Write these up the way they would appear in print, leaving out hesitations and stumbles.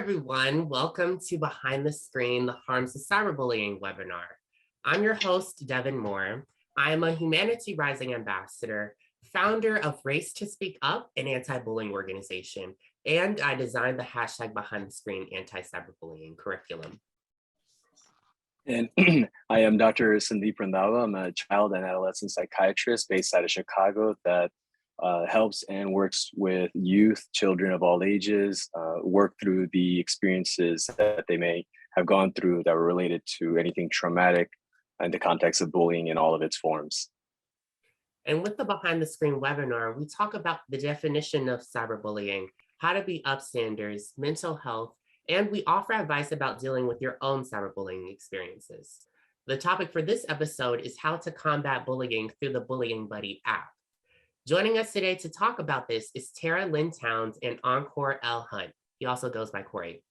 everyone. Welcome to Behind the Screen, the Harms of Cyberbullying webinar. I'm your host, Devin Moore. I am a Humanity Rising ambassador, founder of Race to Speak Up, an anti-bullying organization, and I designed the hashtag Behind the Screen Anti-Cyberbullying Curriculum. And I am Dr. Sandeep Randhawa. I'm a child and adolescent psychiatrist based out of Chicago that helps and works with youth, children of all ages, work through the experiences that they may have gone through that were related to anything traumatic in the context of bullying in all of its forms. And with the Behind the Screen webinar, we talk about the definition of cyberbullying, how to be upstanders, mental health, and we offer advice about dealing with your own cyberbullying experiences. The topic for this episode is how to combat bullying through the Bullying Buddy app. Joining us today to talk about this is Tara Lynn Towns and Encore L. Hunt. He also goes by Corey.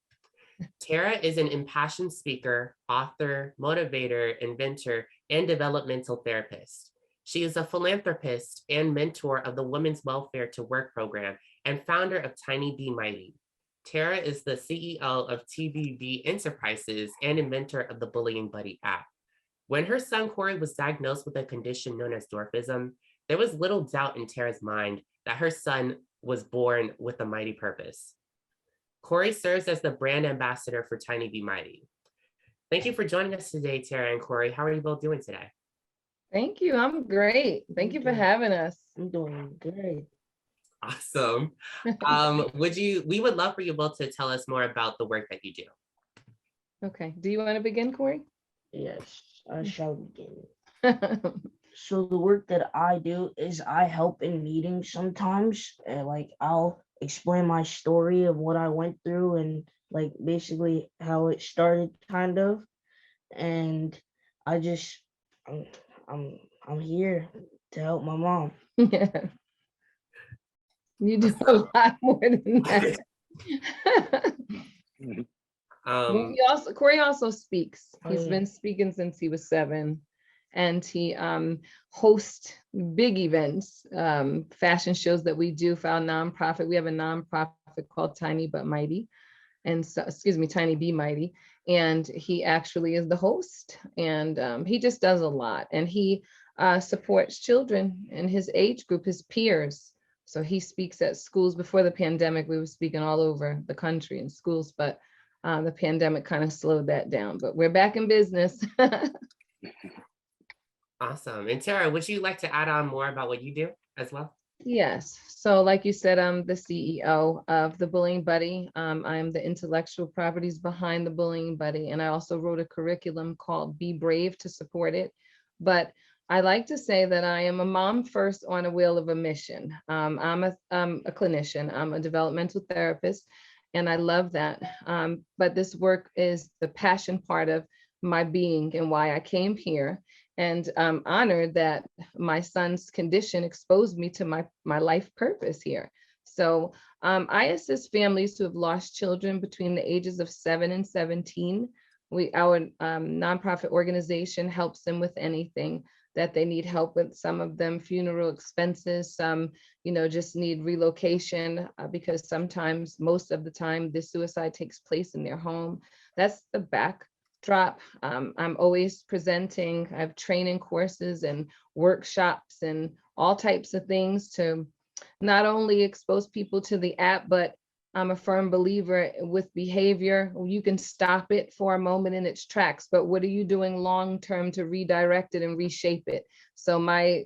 Tara is an impassioned speaker, author, motivator, inventor, and developmental therapist. She is a philanthropist and mentor of the Women's Welfare to Work program and founder of Tiny Be Mighty. Tara is the CEO of TBB Enterprises and inventor of the Bullying Buddy app. When her son Corey was diagnosed with a condition known as dwarfism, there was little doubt in Tara's mind that her son was born with a mighty purpose. Corey serves as the brand ambassador for Tiny Be Mighty. Thank you for joining us today, Tara and Corey. How are you both doing today? Thank you. I'm great. Thank you for having us. I'm doing great. Awesome. We would love for you both to tell us more about the work that you do. Okay. Do you want to begin, Corey? Yes, I shall begin. So the work that I do is I help in meetings sometimes. Like I'll explain my story of what I went through and like basically how it started kind of. And I just I'm here to help my mom. Yeah. You do a lot more than that. Corey also speaks. He's been speaking since he was 7. And he hosts big events, fashion shows that we do for our nonprofit. We have a nonprofit called Tiny But Mighty, and so, Tiny Be Mighty. And he actually is the host, and he just does a lot. And he supports children in his age group, his peers. So he speaks at schools. Before the pandemic, we were speaking all over the country in schools, but the pandemic kind of slowed that down. But we're back in business. Awesome. And Tara, would you like to add on more about what you do as well? Yes. So like you said, I'm the CEO of the Bullying Buddy. I'm the intellectual properties behind the Bullying Buddy. And I also wrote a curriculum called Be Brave to support it. But I like to say that I am a mom first on a wheel of a mission. I'm a clinician. I'm a developmental therapist, and I love that. But this work is the passion part of my being and why I came here. And I'm honored that my son's condition exposed me to my life purpose here. So I assist families who have lost children between the ages of 7 and 17. Our nonprofit organization helps them with anything that they need help with. Some of them funeral expenses, some, just need relocation because sometimes, most of the time, the suicide takes place in their home. That's the backdrop. I'm always presenting. I have training courses and workshops and all types of things to not only expose people to the app, but I'm a firm believer with behavior. You can stop it for a moment in its tracks, but what are you doing long-term to redirect it and reshape it? So my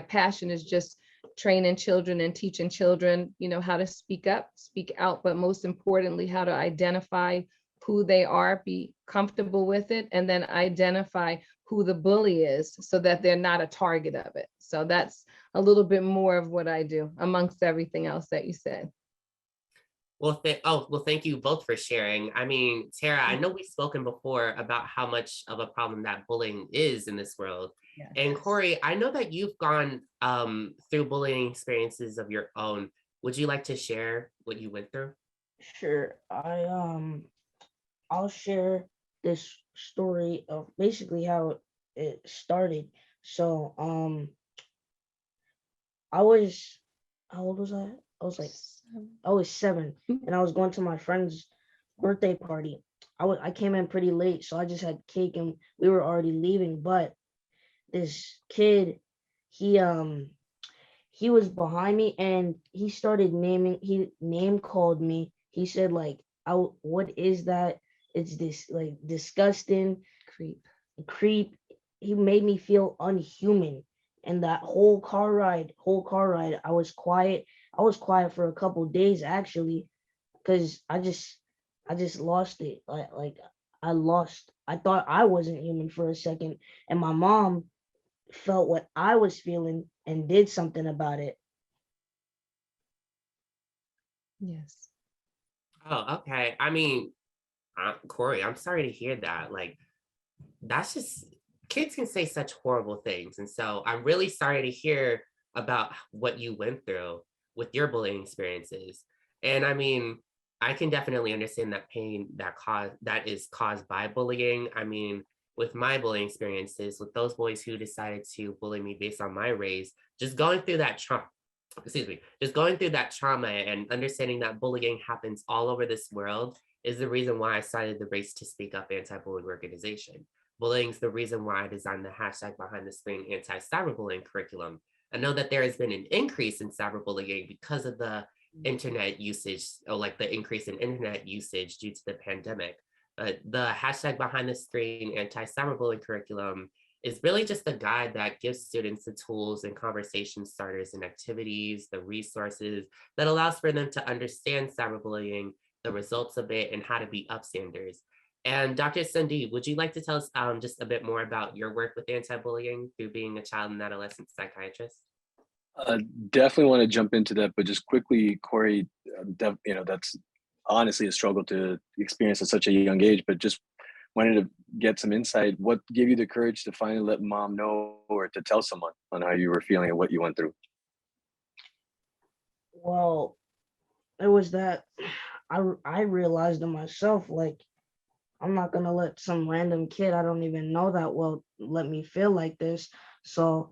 passion is just training children and teaching children, how to speak up, speak out, but most importantly, how to identify who they are, be comfortable with it, and then identify who the bully is so that they're not a target of it. So that's a little bit more of what I do amongst everything else that you said. Well, thank you both for sharing. I mean, Tara, I know we've spoken before about how much of a problem that bullying is in this world. Yes. And Corey, I know that you've gone through bullying experiences of your own. Would you like to share what you went through? Sure. I'll share this story of basically how it started. So how old was I? I was 7 and I was going to my friend's birthday party. I came in pretty late, so I just had cake and we were already leaving. But this kid, he he was behind me and he started naming. He name called me. He said like, what is that? It's this like disgusting Creep. creep. He made me feel unhuman. And that whole car ride, I was quiet. I was quiet for a couple days actually, because I just lost it. Like I lost. I thought I wasn't human for a second, and my mom felt what I was feeling and did something about it. Yes. Oh, okay. I mean, Corey, I'm sorry to hear that. Like, that's just kids can say such horrible things. And so I'm really sorry to hear about what you went through with your bullying experiences. And I mean, I can definitely understand that pain that is caused by bullying. I mean, with my bullying experiences, with those boys who decided to bully me based on my race, just going through that trauma, excuse me, just going through that trauma and understanding that bullying happens all over this world is the reason why I started the Race to Speak Up anti-bullying organization. Bullying is the reason why I designed the hashtag behind the screen anti-cyberbullying curriculum. I know that there has been an increase in cyberbullying because of the internet usage, or like the increase in internet usage due to the pandemic. The hashtag behind the screen anti-cyberbullying curriculum is really just a guide that gives students the tools and conversation starters and activities, the resources that allows for them to understand cyberbullying, the results of it, and how to be upstanders. And Dr. Sandeep, would you like to tell us just a bit more about your work with anti-bullying through being a child and adolescent psychiatrist? Uh, Definitely want to jump into that, but just quickly, Corey, that's honestly a struggle to experience at such a young age, but just wanted to get some insight. What gave you the courage to finally let mom know or to tell someone on how you were feeling and what you went through? Well, it was that I realized in myself like I'm not gonna let some random kid I don't even know that well let me feel like this. So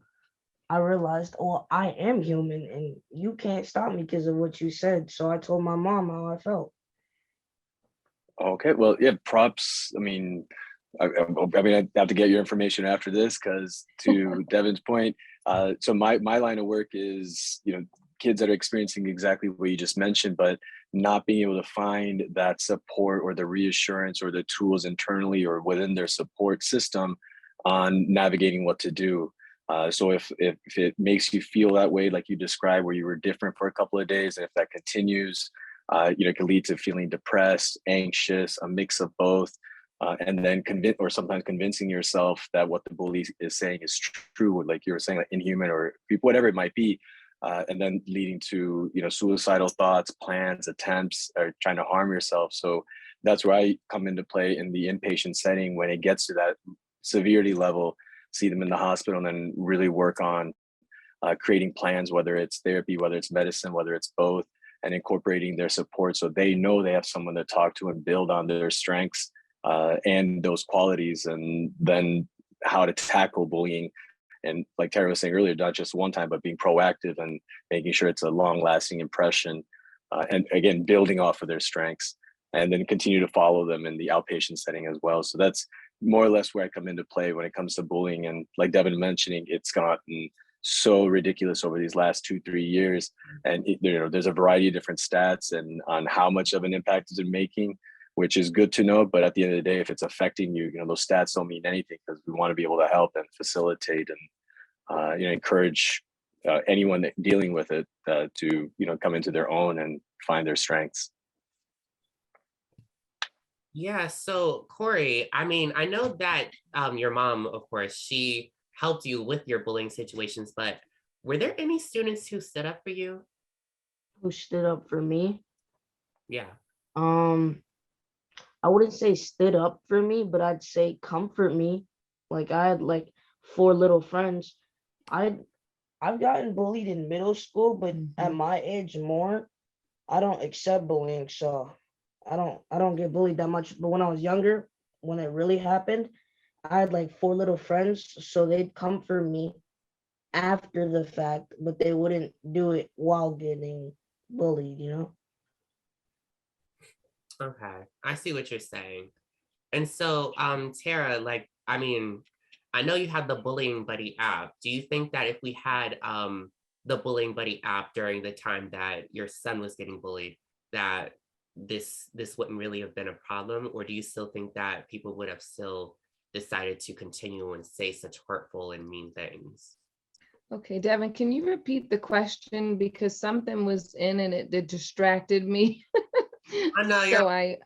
I realized, oh, I am human and you can't stop me because of what you said. So I told my mom how I felt. Okay, well, yeah, props. I mean, I have to get your information after this because to Devin's point, so my line of work is, kids that are experiencing exactly what you just mentioned, but not being able to find that support or the reassurance or the tools internally or within their support system on navigating what to do. So if it makes you feel that way, like you described, where you were different for a couple of days, and if that continues, it can lead to feeling depressed, anxious, a mix of both, and then convince or sometimes convincing yourself that what the bully is saying is true, like you were saying, like inhuman or whatever it might be, and then leading to suicidal thoughts, plans, attempts, or trying to harm yourself. So that's where I come into play in the inpatient setting when it gets to that severity level. See them in the hospital and then really work on creating plans, whether it's therapy, whether it's medicine, whether it's both, and incorporating their support so they know they have someone to talk to and build on their strengths and those qualities, and then how to tackle bullying. And like Tara was saying earlier, not just one time, but being proactive and making sure it's a long lasting impression. And again, building off of their strengths and then continue to follow them in the outpatient setting as well. So that's more or less where I come into play when it comes to bullying. And like Devin mentioning, it's gotten so ridiculous over these last 2-3 years. And there's a variety of different stats and on how much of an impact is it making, which is good to know. But at the end of the day, if it's affecting you, those stats don't mean anything because we want to be able to help and facilitate and encourage anyone dealing with it to come into their own and find their strengths. Yeah, so Corey, I mean, I know that your mom, of course, she helped you with your bullying situations, but were there any students who stood up for you? Who stood up for me? Yeah. Um, I wouldn't say stood up for me, but I'd say comfort me. Like I had like four little friends. I I've gotten bullied in middle school, but at my age more, I don't accept bullying, so I don't get bullied that much. But when I was younger, when it really happened, I had like four little friends, so they'd comfort me after the fact, but they wouldn't do it while getting bullied, Okay, I see what you're saying. And so, Tara, like, I mean, I know you have the Bullying Buddy app. Do you think that if we had the Bullying Buddy app during the time that your son was getting bullied, that this wouldn't really have been a problem? Or do you still think that people would have still decided to continue and say such hurtful and mean things? Okay, Devin, can you repeat the question because something was in and it distracted me. I know So I,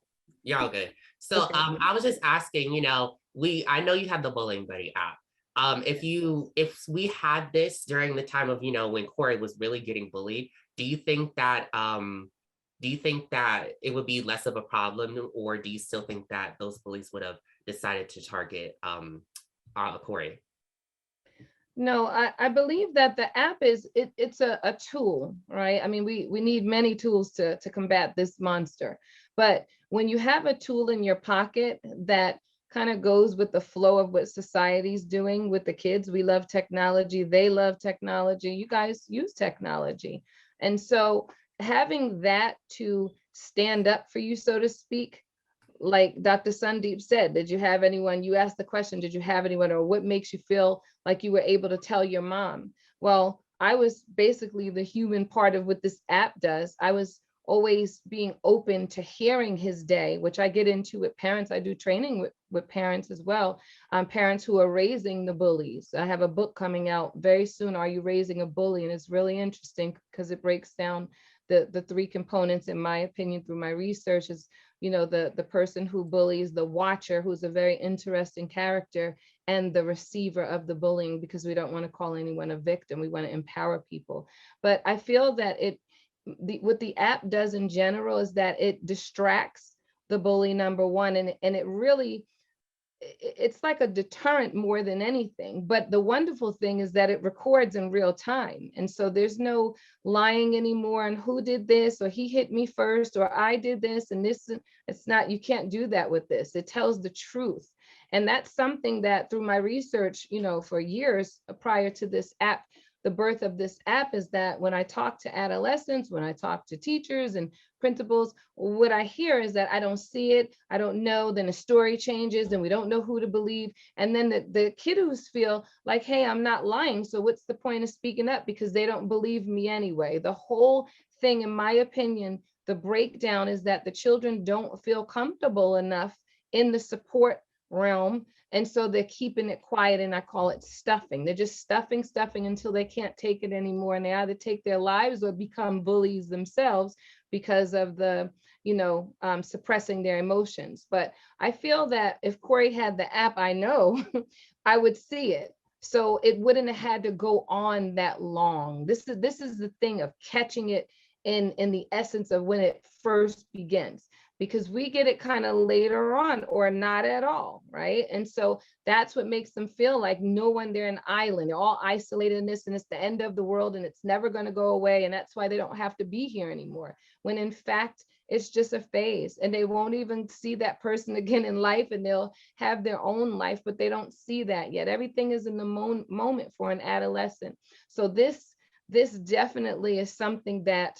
y'all good. So okay. I was just asking, I know you have the Bullying Buddy app. If we had this during the time of, when Corey was really getting bullied, do you think that it would be less of a problem, or do you still think that those bullies would have decided to target Corey? No, I believe that the app it's a tool, right? I mean, we need many tools to combat this monster. But when you have a tool in your pocket that kind of goes with the flow of what society's doing with the kids, we love technology, they love technology, you guys use technology. And so having that to stand up for you, so to speak, like Dr. Sundeep said, did you have anyone, you asked the question, did you have anyone, or what makes you feel like you were able to tell your mom? Well, I was basically the human part of what this app does. I was always being open to hearing his day, which I get into with parents. I do training with parents as well, parents who are raising the bullies. I have a book coming out very soon, Are You Raising a Bully? And it's really interesting because it breaks down the three components, in my opinion, through my research is, the person who bullies, the watcher, who's a very interesting character, and the receiver of the bullying, because we don't want to call anyone a victim. We want to empower people. But I feel that what the app does in general is that it distracts the bully, number one, and it really, it's like a deterrent more than anything. But the wonderful thing is that it records in real time. And so there's no lying anymore and who did this, or he hit me first, or I did this and this. It's not, you can't do that with this. It tells the truth. And that's something that through my research, for years prior to this app, the birth of this app, is that when I talk to adolescents, when I talk to teachers and principals, what I hear is that I don't see it, I don't know, then the story changes and we don't know who to believe. And then the kiddos feel like, hey, I'm not lying, so what's the point of speaking up, because they don't believe me anyway. The whole thing, in my opinion, the breakdown is that the children don't feel comfortable enough in the support realm. And so they're keeping it quiet, and I call it stuffing. They're just stuffing until they can't take it anymore. And they either take their lives or become bullies themselves because of the, suppressing their emotions. But I feel that if Corey had the app, I know I would see it. So it wouldn't have had to go on that long. This is the thing of catching it in the essence of when it first begins, because we get it kind of later on or not at all, right? And so that's what makes them feel like no one, they're an island, they're all isolated in this, and it's the end of the world and it's never going to go away. And that's why they don't have to be here anymore, when in fact, it's just a phase, and they won't even see that person again in life, and they'll have their own life, but they don't see that yet. Everything is in the moment for an adolescent. So this definitely is something that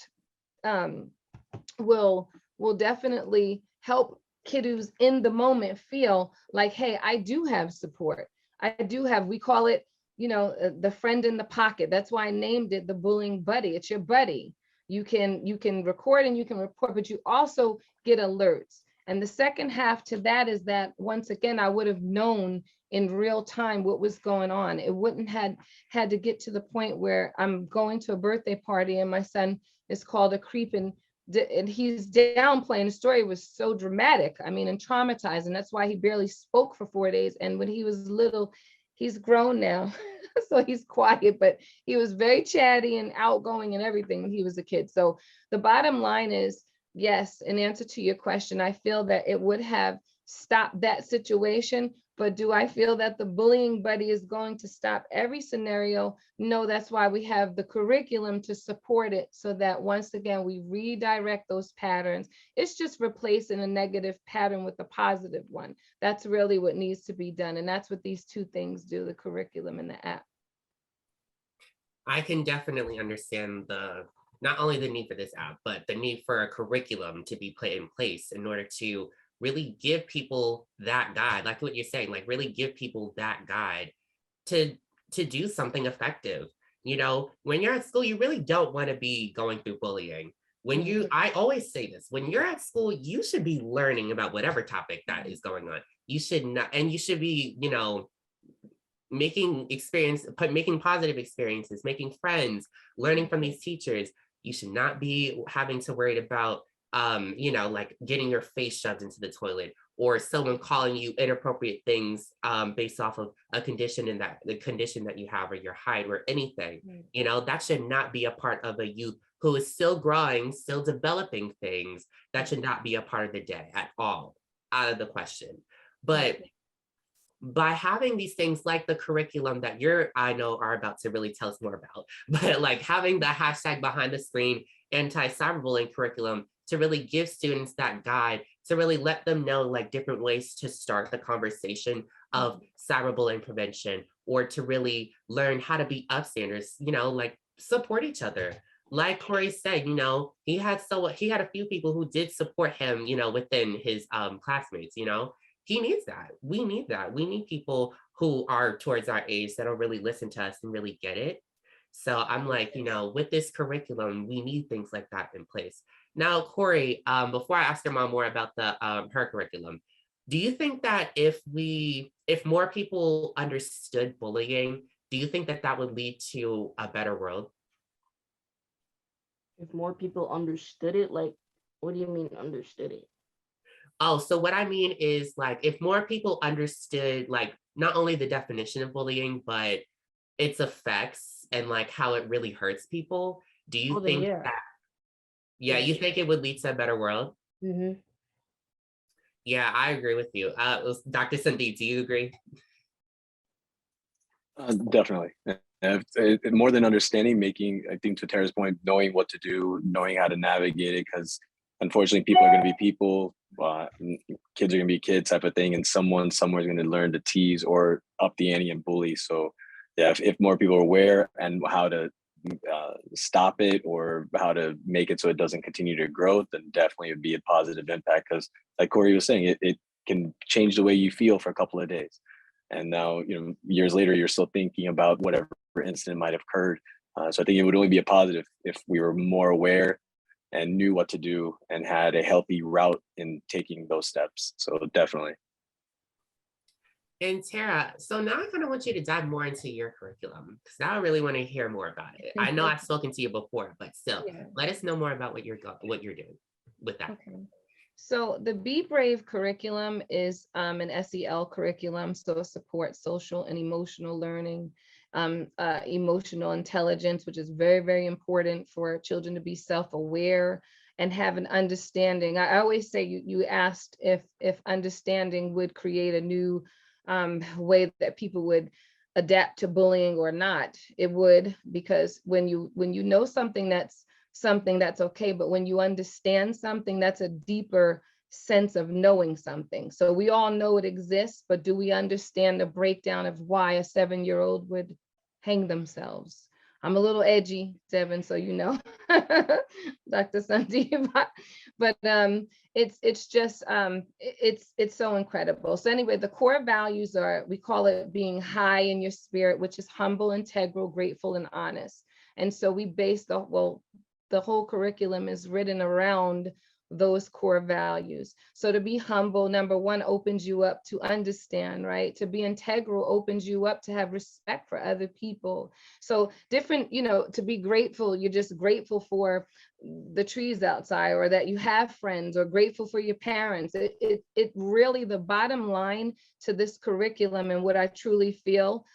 will definitely help kiddos in the moment feel like, hey, I do have support. I do have, we call it, the friend in the pocket. That's why I named it the bullying buddy. It's your buddy. You can record and you can report, but you also get alerts. And the second half to that is that, once again, I would have known in real time what was going on. It wouldn't had to get to the point where I'm going to a birthday party and my son is called a creep, and he's downplaying. The story was so dramatic, I mean, and traumatizing. That's why he barely spoke for 4 days. And when he was little, he's grown now, so he's quiet, but he was very chatty and outgoing and everything when he was a kid. So the bottom line is, yes, in answer to your question, I feel that it would have stopped that situation. But do I feel that the bullying buddy is going to stop every scenario? No, that's why we have the curriculum to support it, so that once again, we redirect those patterns. It's just replacing a negative pattern with a positive one. That's really what needs to be done. And that's what these two things do, the curriculum and the app. I can definitely understand not only the need for this app, but the need for a curriculum to be put in place in order to really give people that guide, like what you're saying, like really give people that guide to do something effective. You know, when you're at school, you really don't want to be going through bullying. When you, I always say this, when you're at school, you should be learning about whatever topic that is going on. You should not, and you should be, you know, making positive experiences, making friends, learning from these teachers. You should not be having to worry about, you know, like getting your face shoved into the toilet or someone calling you inappropriate things based off of a condition in that the condition that you have or your height or anything. You know, that should not be a part of a youth who is still growing, still developing things. That should not be a part of the day at all, out of the question. But by having these things like the curriculum that I know are about to really tell us more about, but like having the hashtag behind the screen anti-cyberbullying curriculum to really give students that guide, to really let them know like different ways to start the conversation of cyberbullying prevention, or to really learn how to be upstanders, you know, like support each other. Like Corey said, you know, he had a few people who did support him, you know, within his classmates, you know. He needs that. We need that. We need people who are towards our age that'll really listen to us and really get it. So I'm like, you know, with this curriculum, we need things like that in place. Now, Corey, before I ask your mom more about the her curriculum, do you think that if more people understood bullying, do you think that that would lead to a better world? If more people understood it, like, what do you mean understood it? Oh, so what I mean is like if more people understood like not only the definition of bullying, but its effects and like how it really hurts people, do you Oh, then think yeah. that, yeah, you think it would lead to a better world? Mm-hmm. Yeah, I agree with you. Dr. Sandeep, do you agree? Definitely. More than understanding, making, I think to Tara's point, knowing what to do, knowing how to navigate it, because unfortunately people are going to be people, kids are going to be kids type of thing, and someone somewhere is going to learn to tease or up the ante and bully. So yeah, if more people are aware and how to stop it or how to make it so it doesn't continue to grow, then definitely it would be a positive impact, because like Corey was saying, it can change the way you feel for a couple of days. And now, you know, years later, you're still thinking about whatever incident might have occurred. So I think it would only be a positive if we were more aware and knew what to do and had a healthy route in taking those steps. So definitely. And Tara, so now I kind of want you to dive more into your curriculum because now I really want to hear more about it. I know I've spoken to you before, but still, let us know more about what you're doing with that. Okay. So the Be Brave curriculum is an SEL curriculum, so it supports social and emotional learning, emotional intelligence, which is very, very important for children to be self-aware and have an understanding. I always say you asked if understanding would create a new way that people would adapt to bullying or not. It would, because when you know something that's okay, but when you understand something, that's a deeper sense of knowing something. So we all know it exists, but do we understand the breakdown of why a 7-year-old would hang themselves? I'm a little edgy, 7, so you know, Dr. Sandeep, but it's just it's so incredible. So anyway, the core values are, we call it being high in your spirit, which is humble, integral, grateful, and honest. And so we base the whole curriculum is written around those core values. So to be humble, number one, opens you up to understand, right? To be integral opens you up to have respect for other people. So different, you know, to be grateful, you're just grateful for the trees outside, or that you have friends, or grateful for your parents. It really, the bottom line to this curriculum, and what I truly feel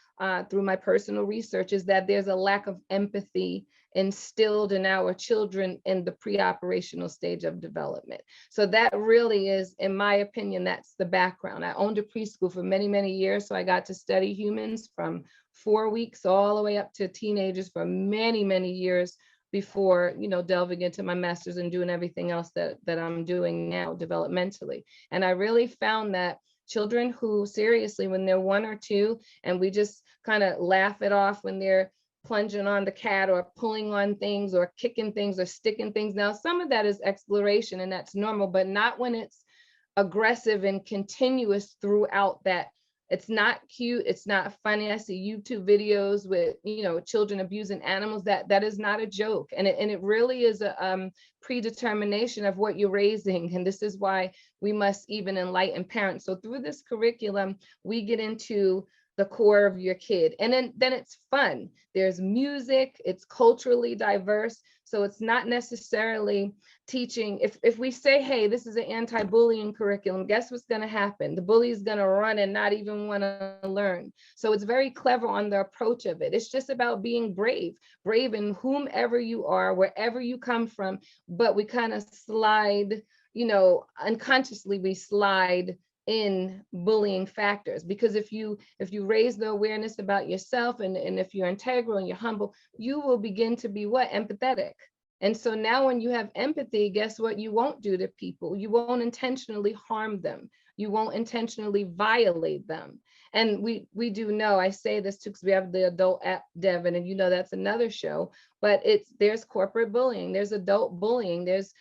through my personal research, is that there's a lack of empathy instilled in our children in the pre-operational stage of development. So that really is, in my opinion, that's the background. I owned a preschool for many, many years, so I got to study humans from 4 weeks all the way up to teenagers for many, many years before, you know, delving into my master's and doing everything else that I'm doing now developmentally. And I really found that children who, seriously, when they're 1 or 2, and we just kind of laugh it off when they're plunging on the cat or pulling on things or kicking things or sticking things. Now, some of that is exploration and that's normal, but not when it's aggressive and continuous throughout that. It's not cute. It's not funny. I see YouTube videos with, children abusing animals. That is not a joke. And it really is a predetermination of what you're raising. And this is why we must even enlighten parents. So through this curriculum, we get into the core of your kid. And then it's fun. There's music, it's culturally diverse. So it's not necessarily teaching. If we say, hey, this is an anti-bullying curriculum, guess what's going to happen? The bully is going to run and not even want to learn. So it's very clever on the approach of it. It's just about being brave in whomever you are, wherever you come from. But we kind of slide, unconsciously we slide in bullying factors, because if you raise the awareness about yourself and if you're integral and you're humble, you will begin to be empathetic. And so now when you have empathy, guess what you won't do to people? You won't intentionally harm them. You won't intentionally violate them. And we do know, I say this too, because we have the adult app, Devin, and that's another show, but there's corporate bullying, there's adult bullying, there's,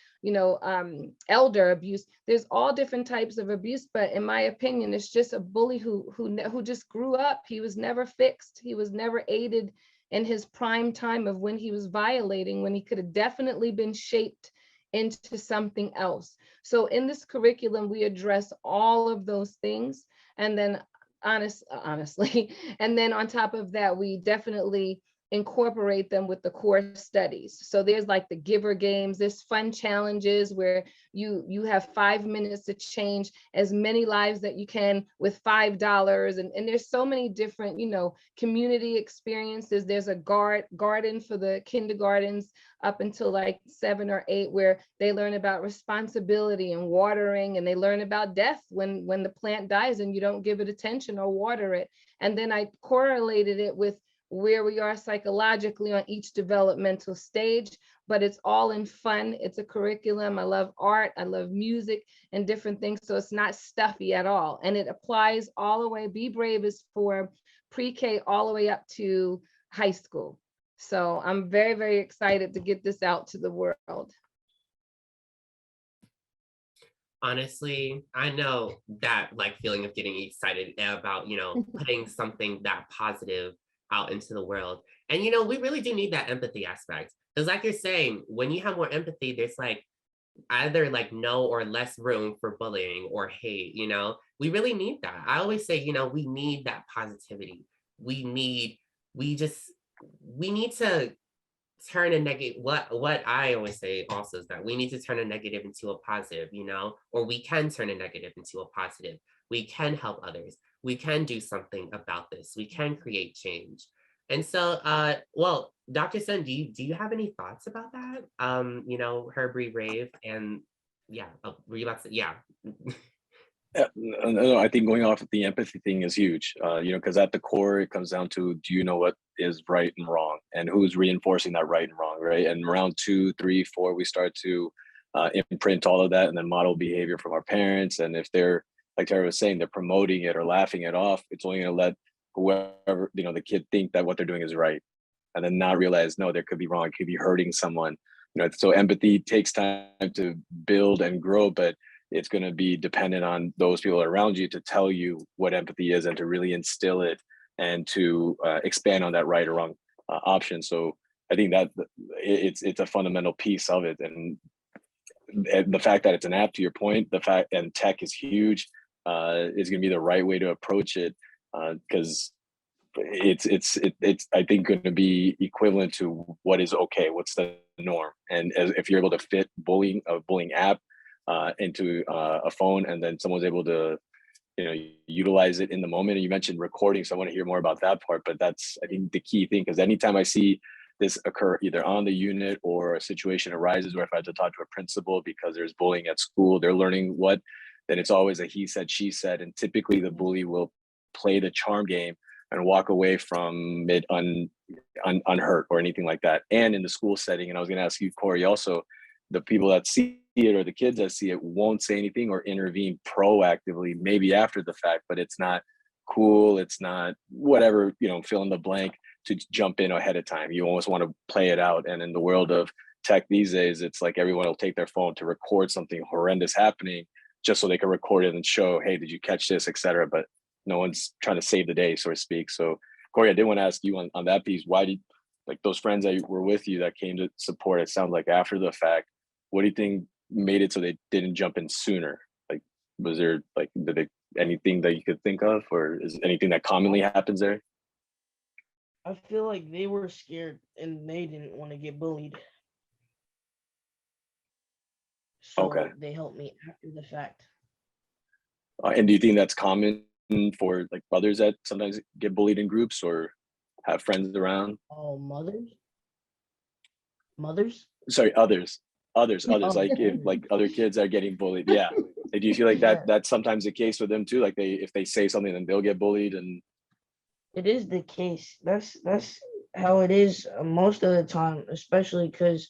elder abuse, there's all different types of abuse. But in my opinion, it's just a bully who just grew up. He was never fixed. He was never aided in his prime time of when he was violating, when he could have definitely been shaped into something else. So in this curriculum, we address all of those things. And then honestly, and then on top of that, we definitely incorporate them with the core studies. So there's like the giver games, there's fun challenges where you have 5 minutes to change as many lives that you can with $5. And there's so many different, community experiences. There's a garden for the kindergartens up until like 7 or 8, where they learn about responsibility and watering, and they learn about death when the plant dies and you don't give it attention or water it. And then I correlated it with where we are psychologically on each developmental stage, but it's all in fun. It's a curriculum. I love art, I love music and different things. So it's not stuffy at all. And it applies all the way. Be Brave is for pre-K all the way up to high school. So I'm very, very excited to get this out to the world. Honestly, I know that feeling of getting excited about, putting something that positive out into the world. And we really do need that empathy aspect, because like you're saying, when you have more empathy, there's either no or less room for bullying or hate. We really need that. I always say, we need that positivity. We need to turn a negative, what I always say also is that we need to turn a negative into a positive, or we can turn a negative into a positive. We can help others. We can do something about this. We can create change. And so, Dr. Sun, do you have any thoughts about that? Herb Rave, and were you about to say, yeah. No, I think going off of the empathy thing is huge, because at the core, it comes down to, do you know what is right and wrong, and who's reinforcing that right and wrong, right? And around 2, 3, 4, we start to imprint all of that and then model behavior from our parents. And if they're, like Tara was saying, they're promoting it or laughing it off, it's only going to let whoever, the kid think that what they're doing is right, and then not realize, no, there could be wrong, it could be hurting someone. So empathy takes time to build and grow, but it's going to be dependent on those people around you to tell you what empathy is and to really instill it and to expand on that right or wrong option. So I think that it's a fundamental piece of it. And the fact that it's an app, to your point, and tech is huge, is going to be the right way to approach it, because it's I think going to be equivalent to what is okay, what's the norm. And if you're able to fit a bullying app into a phone, and then someone's able to utilize it in the moment. And you mentioned recording, so I want to hear more about that part. But that's, I think, the key thing, because anytime I see this occur either on the unit or a situation arises where if I have to talk to a principal because there's bullying at school, they're learning then it's always a he said, she said. And typically the bully will play the charm game and walk away from it unhurt or anything like that. And in the school setting, and I was going to ask you, Corey, also, the people that see it or the kids that see it won't say anything or intervene proactively, maybe after the fact, but it's not cool. It's not whatever, fill in the blank. to jump in ahead of time. You almost want to play it out. And in the world of tech these days, it's like everyone will take their phone to record something horrendous happening just so they can record it and show, hey, did you catch this, etc. But no one's trying to save the day, so to speak. So Corey, I did want to ask you on that piece, why did, like, those friends that were with you that came to support, it sounds like after the fact, what do you think made it so they didn't jump in sooner? Like, was there, like, anything that you could think of, or is anything that commonly happens there? I feel like they were scared and they didn't want to get bullied. So Okay. they helped me after the fact. And do you think that's common for like brothers that sometimes get bullied in groups or have friends around? Oh, mothers? Sorry, others, Oh. like if like other kids are getting bullied. Yeah. Like, do you feel like Yeah. that's sometimes the case with them too? Like if they say something, then they'll get bullied and It is the case. That's how it is most of the time, especially because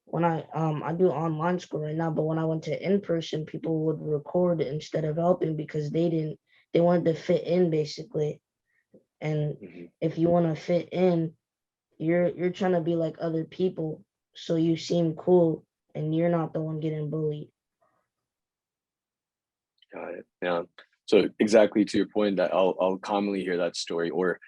when I do online school right now, but when I went to in person, people would record instead of helping because they wanted to fit in basically. And if you want to fit in, you're trying to be like other people, so you seem cool and you're not the one getting bullied. got it. Yeah. So exactly to your point, that I'll commonly hear that story, or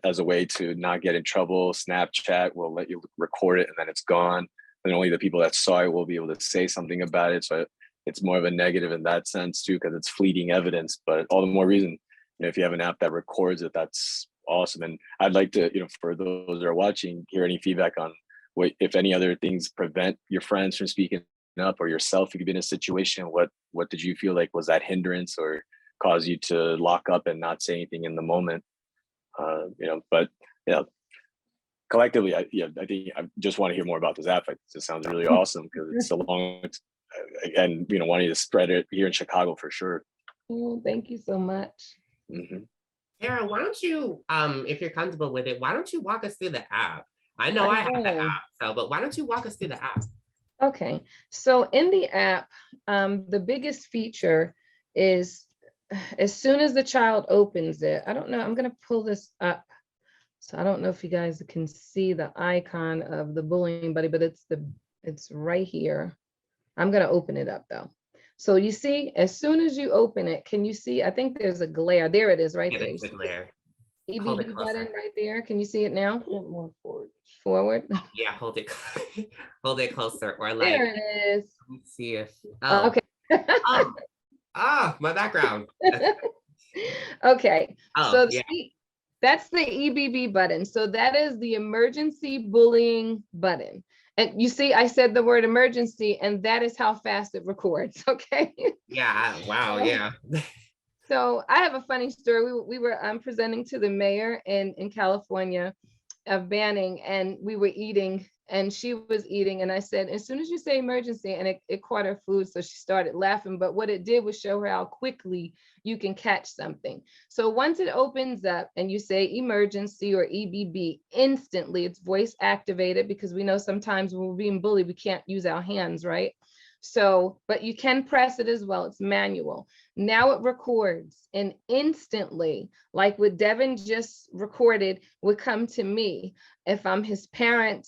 as a way to not get in trouble, Snapchat will let you record it and then it's gone. And only the people that saw it will be able to say something about it. So it's more of a negative in that sense too, because it's fleeting evidence. But all the more reason, if you have an app that records it, that's awesome. And I'd like to, for those that are watching, hear any feedback on what, if any other things prevent your friends from speaking up, or yourself, if you've been in a situation, what did you feel like was that hindrance or cause you to lock up and not say anything in the moment? But collectively, I think I just want to hear more about this app. It just sounds really awesome because it's so long. Again, wanting to spread it here in Chicago for sure. Oh, thank you so much. Mm-hmm. Tara, why don't you, if you're comfortable with it, why don't you walk us through the app? I know I have the app, but why don't you walk us through the app? Okay, so in the app, the biggest feature is as soon as the child opens it, I don't know, I'm gonna pull this up. So I don't know if you guys can see the icon of the bullying buddy, but it's right here. I'm gonna open it up though. So you see, as soon as you open it, can you see? I think there's a glare. There it is, right there. It's a glare. EBB button right there. Can you see it now? More forward. Forward. Yeah, hold it, hold it closer, or like. There it is. Let me see if. Okay. My background. Okay. So yeah. That's the EBB button. So that is the emergency bullying button. And you see, I said the word emergency, and that is how fast it records. Okay. Yeah. Wow. Yeah. So I have a funny story. We were presenting to the mayor in California of banning, and we were eating, and she was eating, and I said, as soon as you say emergency, and it caught her food, so she started laughing. But what it did was show her how quickly you can catch something. So once it opens up and you say emergency or EBB, instantly it's voice activated, because we know sometimes when we're being bullied, we can't use our hands, right? So, but you can press it as well. It's manual. Now it records, and instantly, like what Devin just recorded, would come to me if I'm his parent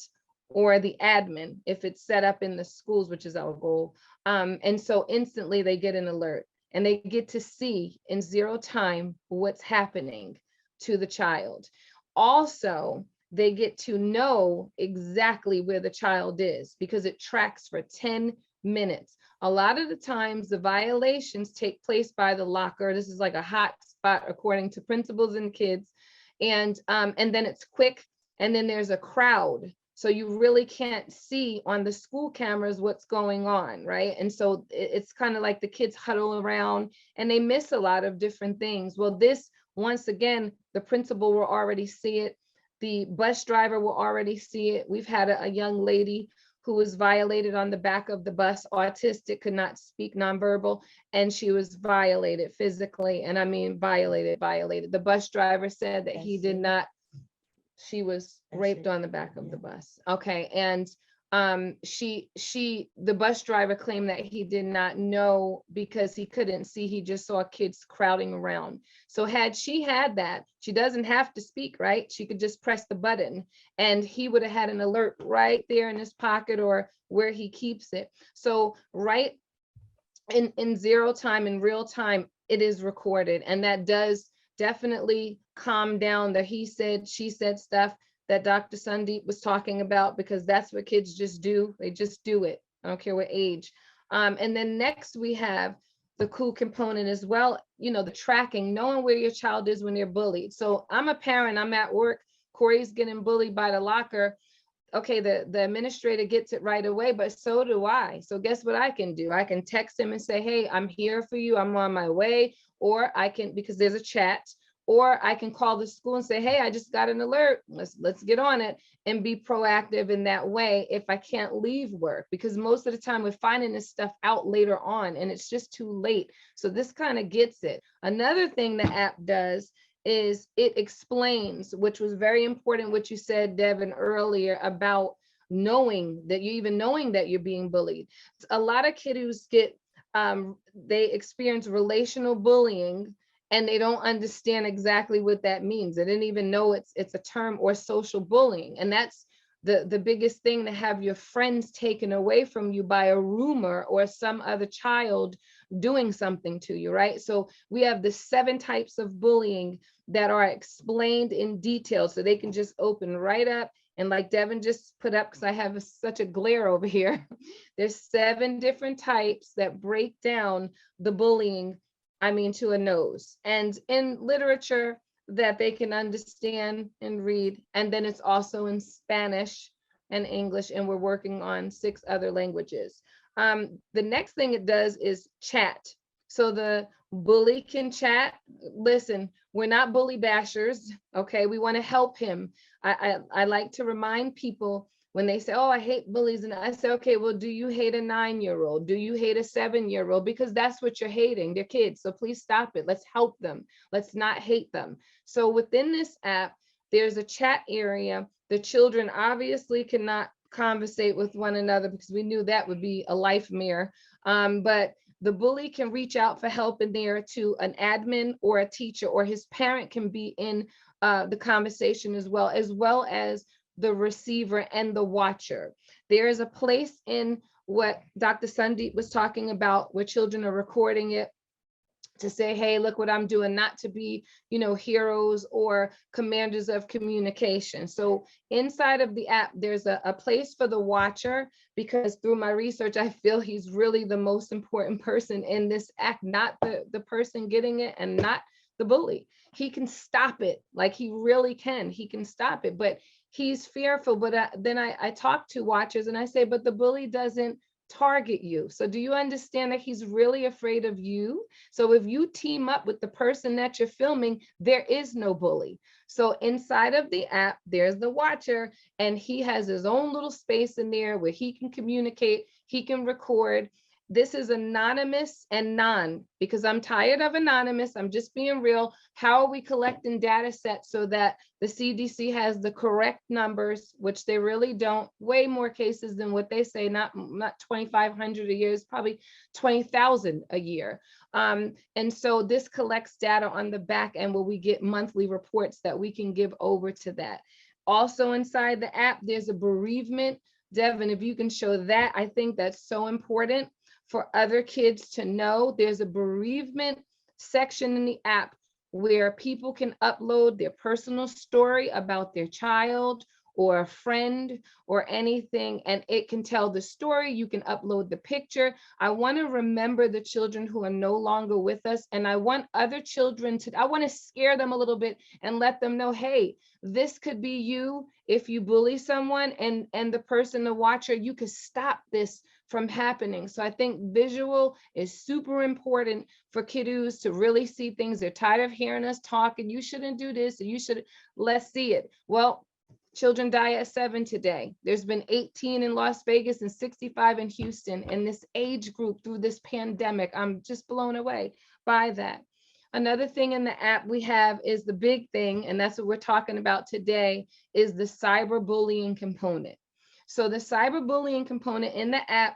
or the admin, if it's set up in the schools, which is our goal. And so instantly they get an alert, and they get to see in 0 time what's happening to the child. Also, they get to know exactly where the child is, because it tracks for 10 minutes. A lot of the times the violations take place by the locker. This is like a hot spot according to principals and kids. And then it's quick, and then there's a crowd. So you really can't see on the school cameras what's going on, right? And so it's kind of like the kids huddle around and they miss a lot of different things. Well, this, once again, the principal will already see it. The bus driver will already see it. We've had a young lady who was violated on the back of the bus, autistic, could not speak nonverbal, and she was violated physically. And I mean, violated. The bus driver said that he did not, she was raped on the back of the bus. Okay, and The bus driver claimed that he did not know because he couldn't see, he just saw kids crowding around. So had she had that, she doesn't have to speak, right? She could just press the button and he would have had an alert right there in his pocket or where he keeps it. So right in zero time, in real time, it is recorded, and that does definitely calm down the he said, she said stuff that Dr. Sandeep was talking about, because that's what kids just do. They just do it. I don't care what age. And then next we have the cool component as well, the tracking, knowing where your child is when they're bullied. So I'm a parent, I'm at work, Corey's getting bullied by the locker. Okay, the administrator gets it right away, but so do I. So guess what I can do? I can text him and say, hey, I'm here for you, I'm on my way. Or I can, because there's a chat, or I can call the school and say, hey, I just got an alert, let's get on it, and be proactive in that way if I can't leave work, because most of the time we're finding this stuff out later on and it's just too late. So this kind of gets it. Another thing the app does is it explains, which was very important, what you said, Devin, earlier about knowing that you're being bullied. A lot of kiddos they experience relational bullying and they don't understand exactly what that means. They didn't even know it's a term, or social bullying. And that's the biggest thing, to have your friends taken away from you by a rumor or some other child doing something to you, right? So we have the 7 types of bullying that are explained in detail, so they can just open right up. And like Devin just put up, because I have such a glare over here, there's 7 different types that break down the bullying, to a nose, and in literature that they can understand and read. And then it's also in Spanish and English, and we're working on 6 other languages. The next thing it does is chat. So the bully can chat. Listen, we're not bully bashers, okay? We want to help him. I like to remind people when they say, oh, I hate bullies. And I say, okay, well, do you hate a 9-year-old? Do you hate a 7-year-old? Because that's what you're hating. They're kids. So please stop it. Let's help them. Let's not hate them. So within this app, there's a chat area. The children obviously cannot conversate with one another, because we knew that would be a life mirror. But the bully can reach out for help in there to an admin or a teacher, or his parent can be in the conversation as well as the receiver and the watcher. There is a place in what Dr. Sandeep was talking about where children are recording it to say, hey, look what I'm doing, not to be, heroes or commanders of communication. So inside of the app, there's a place for the watcher, because through my research, I feel he's really the most important person in this act, not the person getting it and not the bully. He can stop it, like he really can. He can stop it, but he's fearful. But then I talk to watchers and I say, but the bully doesn't target you. So do you understand that he's really afraid of you? So if you team up with the person that you're filming, there is no bully. So inside of the app, there's the watcher, and he has his own little space in there where he can communicate, he can record. This is anonymous and non, because I'm tired of anonymous. I'm just being real. How are we collecting data sets so that the CDC has the correct numbers, which they really don't? Way more cases than what they say, not 2,500 a year, it's probably 20,000 a year. And so this collects data on the back end where we get monthly reports that we can give over to that. Also inside the app, there's a bereavement. Devin, if you can show that, I think that's so important for other kids to know. There's a bereavement section in the app where people can upload their personal story about their child or a friend or anything, and it can tell the story. You can upload the picture. I want to remember the children who are no longer with us, and I want other children I want to scare them a little bit and let them know, hey, this could be you if you bully someone, and the person, the watcher, you could stop this from happening. So I think visual is super important for kiddos to really see things. They're tired of hearing us talk, and you shouldn't do this, and you should, let's see it. Well, children die at 7 today. There's been 18 in Las Vegas and 65 in Houston in this age group through this pandemic. I'm just blown away by that. Another thing in the app we have is the big thing, and that's what we're talking about today, is the cyberbullying component. So the cyberbullying component in the app,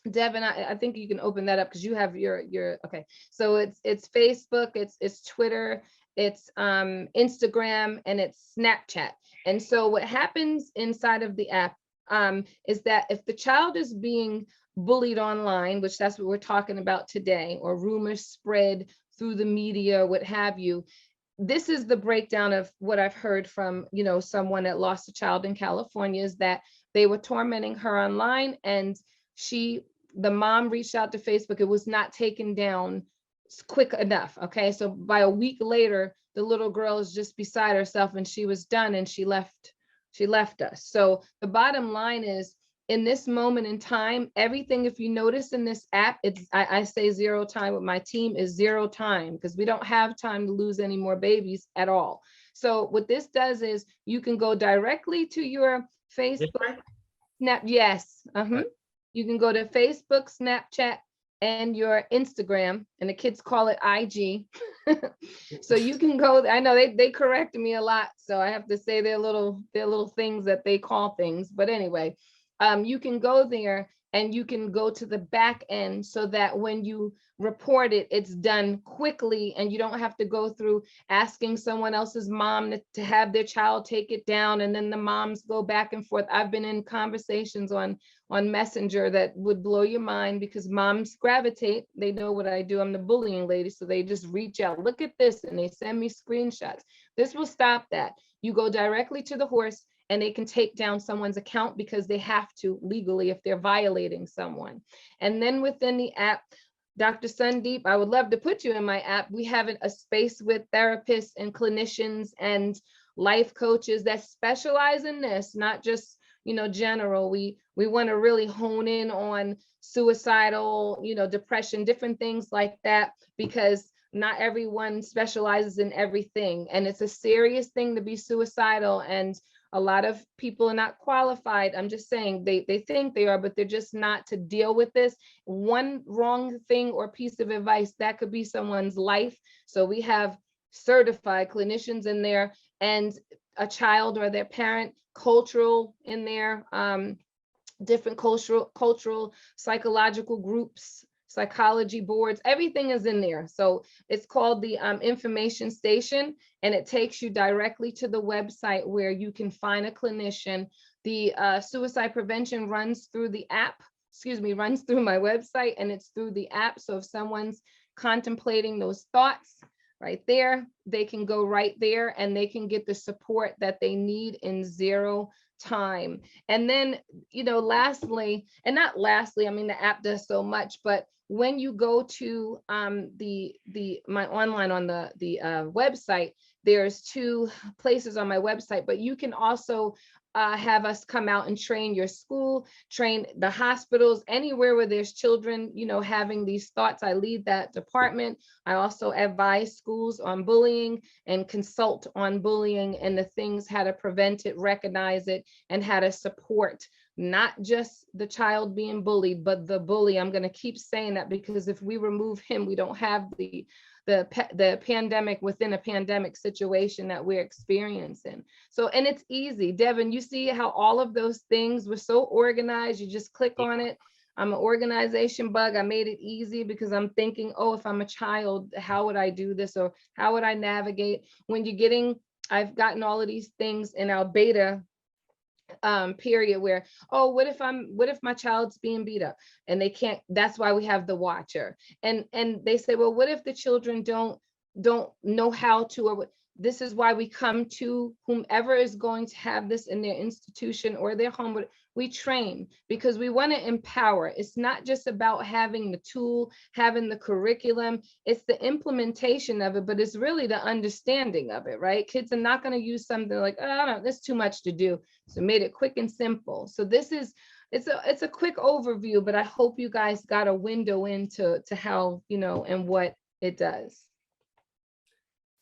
Devin, I think you can open that up because you have your okay. So it's Facebook, it's Twitter, it's Instagram, and it's Snapchat. And so what happens inside of the app is that if the child is being bullied online, which that's what we're talking about today, or rumors spread through the media, what have you, this is the breakdown of what I've heard from, someone that lost a child in California, is that they were tormenting her online, and the mom reached out to Facebook. It was not taken down quick enough. Okay. So by a week later, the little girl is just beside herself, and she was done, and she left us. So the bottom line is, in this moment in time, everything, if you notice in this app, I say 0 time with my team, is 0 time, because we don't have time to lose any more babies at all. So what this does is you can go directly to your Facebook, yes. You can go to Facebook, Snapchat, and your Instagram, and the kids call it IG. So you can go, I know they correct me a lot, so I have to say their little things that they call things. But anyway, you can go there, and you can go to the back end, so that when you report it, it's done quickly, and you don't have to go through asking someone else's mom to have their child take it down, and then the moms go back and forth. I've been in conversations on Messenger that would blow your mind, because moms gravitate. They know what I do. I'm the bullying lady, so they just reach out, look at this, and they send me screenshots. This will stop that. You go directly to the horse, and they can take down someone's account, because they have to legally if they're violating someone. And then within the app, Dr. Sundeep, I would love to put you in my app. We have a space with therapists and clinicians and life coaches that specialize in this, not just, general. We want to really hone in on suicidal, depression, different things like that, because not everyone specializes in everything. And it's a serious thing to be suicidal. And a lot of people are not qualified. I'm just saying, they think they are, but they're just not, to deal with this. One wrong thing or piece of advice, that could be someone's life. So we have certified clinicians in there, and a child or their parent, cultural in there, different cultural, psychological groups, psychology boards, everything is in there. So it's called the information station, and it takes you directly to the website where you can find a clinician. The suicide prevention runs through the app, runs through my website, and it's through the app. So if someone's contemplating those thoughts, right there, they can go right there, and they can get the support that they need in 0 time. And then, lastly, and not lastly, I mean, the app does so much, but when you go to my online on the website, there's 2 places on my website, but you can also have us come out and train your school, train the hospitals, anywhere where there's children, having these thoughts. I lead that department. I also advise schools on bullying and consult on bullying and the things, how to prevent it, recognize it, and how to support not just the child being bullied, but the bully. I'm going to keep saying that, because if we remove him, we don't have the pandemic within a pandemic situation that we're experiencing. So, and it's easy. Devin, you see how all of those things were so organized. You just click on it. I'm an organization bug. I made it easy because I'm thinking, oh, if I'm a child, how would I do this? Or how would I navigate when I've gotten all of these things in our beta period where, oh, what if my child's being beat up and they can't, that's why we have the watcher. And they say, well, what if the children don't know how to, or this is why we come to whomever is going to have this in their institution or their home. We train because we want to empower. It's not just about having the tool, having the curriculum, it's the implementation of it, but it's really the understanding of it, right? Kids are not going to use something like, oh, no, that's too much to do. So made it quick and simple. So this is, it's a quick overview, but I hope you guys got a window into how, and what it does.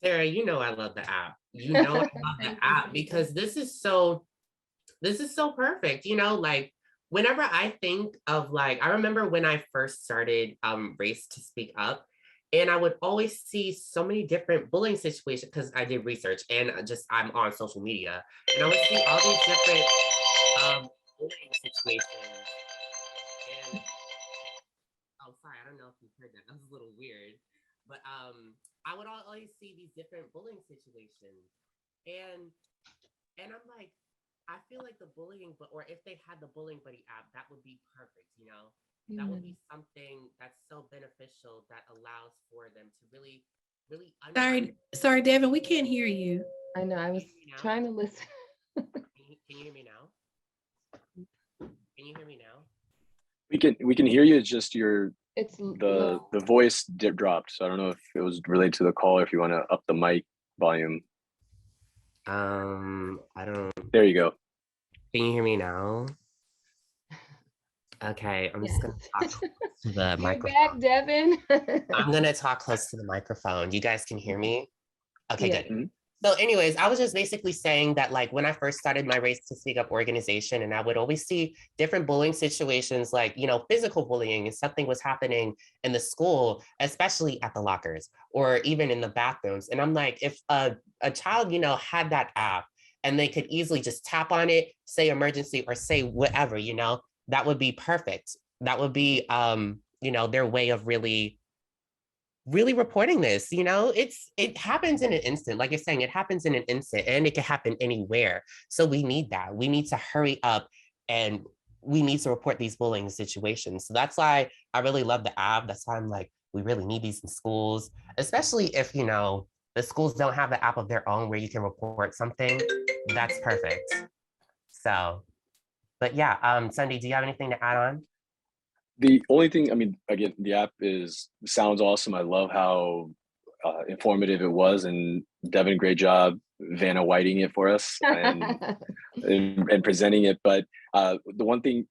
Sarah, I love the app. I love the app because this is so perfect. Like whenever I think of I remember when I first started Race to Speak Up, and I would always see so many different bullying situations because I did research and I'm on social media, and I would see all these different But I would always see these different bullying situations, and I'm like, I feel like the bullying, but or if they had the bullying buddy app, that would be perfect. You know, that would be something that's so beneficial that allows for them to really, really. Sorry, Devin, we can't hear you. I know, I was trying to listen. Can you hear me now? Can you hear me now? We can hear you. It's just It's the voice dropped. So I don't know if it was related to the call or if you want to up the mic volume. I don't. There you go. Can you hear me now? Okay, I'm just gonna talk close to the microphone. Back, Devin. I'm gonna talk close to the microphone. You guys can hear me? Okay, Yeah. good. Mm-hmm. So anyways, I was just basically saying that like when I first started my Race to Speak Up organization, and I would always see different bullying situations, like, you know, physical bullying, and something was happening in the school, especially at the lockers or even in the bathrooms. And I'm like, if a child, you know, had that app and they could easily just tap on it, say emergency or say whatever, you know, that would be perfect. That would be, you know, their way of really reporting this. You know, it happens in an instant. Like you're saying, it happens in an instant, and it can happen anywhere. So we need that. We need to hurry up, and we need to report these bullying situations. So that's why I really love the app. That's why I'm like, we really need these in schools, especially if, you know, the schools don't have the app of their own where you can report something. That's perfect. So, but yeah, Sunday, do you have anything to add on? The only thing, I mean, again, the app sounds awesome. I love how informative it was, and Devin, great job, Vanna Whiting it for us and presenting it. But the one thing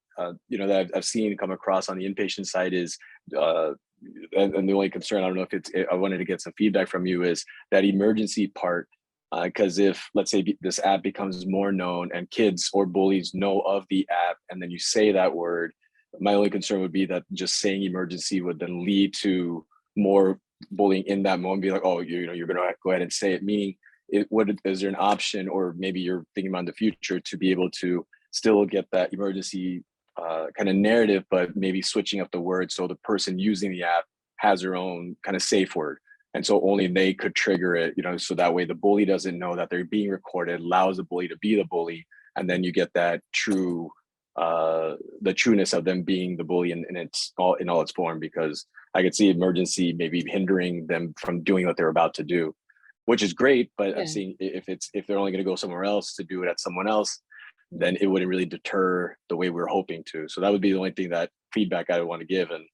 you know that I've seen come across on the inpatient side is, and the only concern, I don't know if I wanted to get some feedback from you, is that emergency part. Because if, let's say, this app becomes more known and kids or bullies know of the app, and then you say that word, my only concern would be that just saying emergency would then lead to more bullying in that moment. Be like, oh, you know, you're going to go ahead and say it. Meaning, is there an option, or maybe you're thinking about in the future, to be able to still get that emergency kind of narrative, but maybe switching up the word so the person using the app has their own kind of safe word, and so only they could trigger it. You know, so that way the bully doesn't know that they're being recorded, allows the bully to be the bully, and then you get that true. The trueness of them being the bully in all its form, because I could see emergency maybe hindering them from doing what they're about to do, which is great. But Yeah. I'm seeing if they're only going to go somewhere else to do it at someone else, then it wouldn't really deter the way we're hoping to. So that would be the only thing, that feedback I would want to give. And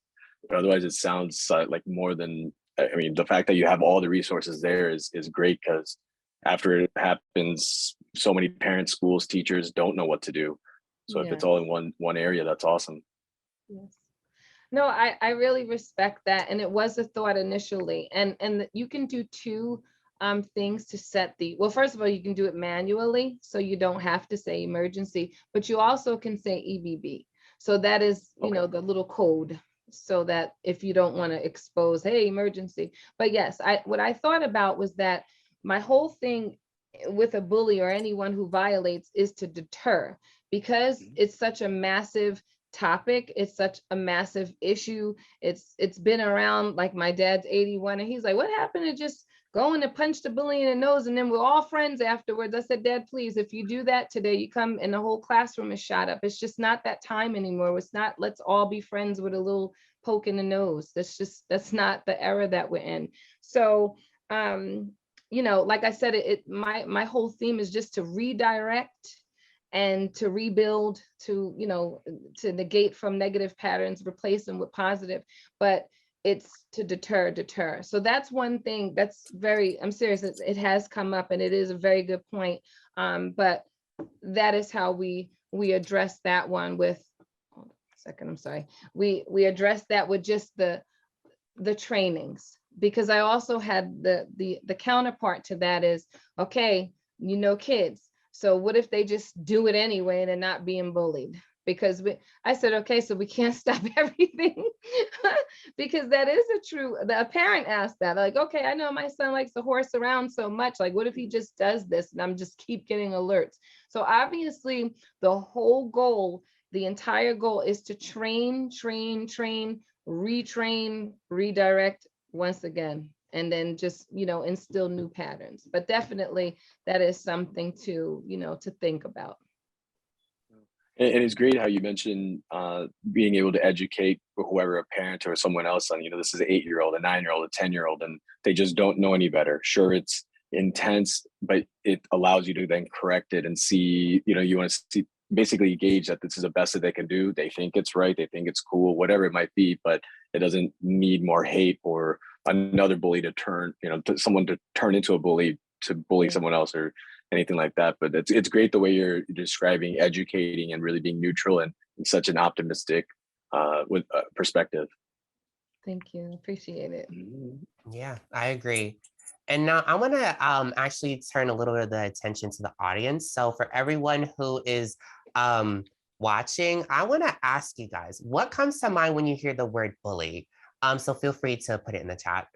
otherwise, it sounds like more than, I mean, the fact that you have all the resources there is great, because after it happens, so many parents, schools, teachers don't know what to do. So if it's all in one area, that's awesome. Yes. No, I really respect that. And it was a thought initially. And you can do two things to set well, first of all, you can do it manually, so you don't have to say emergency, but you also can say EBB. So that is, you know, the little code, so that if you don't want to expose, hey, emergency. But yes, what I thought about was that my whole thing with a bully or anyone who violates is to deter, because it's such a massive topic. It's such a massive issue. It's been around. Like, my dad's 81 and he's like, what happened to just going to punch the bully in the nose and then we're all friends afterwards? I said, Dad, please, if you do that today, you come and the whole classroom is shot up. It's just not that time anymore. It's not, let's all be friends with a little poke in the nose. That's not the era that we're in. So you know, like I said, my whole theme is just to redirect and to rebuild, to, you know, to negate from negative patterns, replace them with positive, but it's to deter. So that's one thing that's I'm serious. It has come up, and it is a very good point. But that is how we address that one with, hold on a second, I'm sorry. We address that with just the trainings, because I also had the counterpart to that is, okay, you know, kids, so what if they just do it anyway and they're not being bullied? Because I said, okay, so we can't stop everything. Because that is a parent asked that, like, okay, I know my son likes to horse around so much, like, what if he just does this and I'm just keep getting alerts? So obviously the whole goal, the entire goal, is to train, retrain, redirect, once again, and then just, instill new patterns. But definitely that is something to, to think about. And it's great how you mentioned being able to educate whoever, a parent or someone else on, this is an 8-year-old, a 9-year-old, a 10-year-old, and they just don't know any better. Sure, it's intense, but it allows you to then correct it and see, you want to see, basically gauge that this is the best that they can do. They think it's right. They think it's cool, whatever it might be, but it doesn't need more hate or another bully to turn, someone to turn into a bully to bully someone else or anything like that. But it's great the way you're describing, educating, and really being neutral and such an optimistic with perspective. Thank you. Appreciate it. Yeah, I agree. And now I want to actually turn a little bit of the attention to the audience. So for everyone who is watching, I want to ask you guys, what comes to mind when you hear the word bully? So feel free to put it in the chat.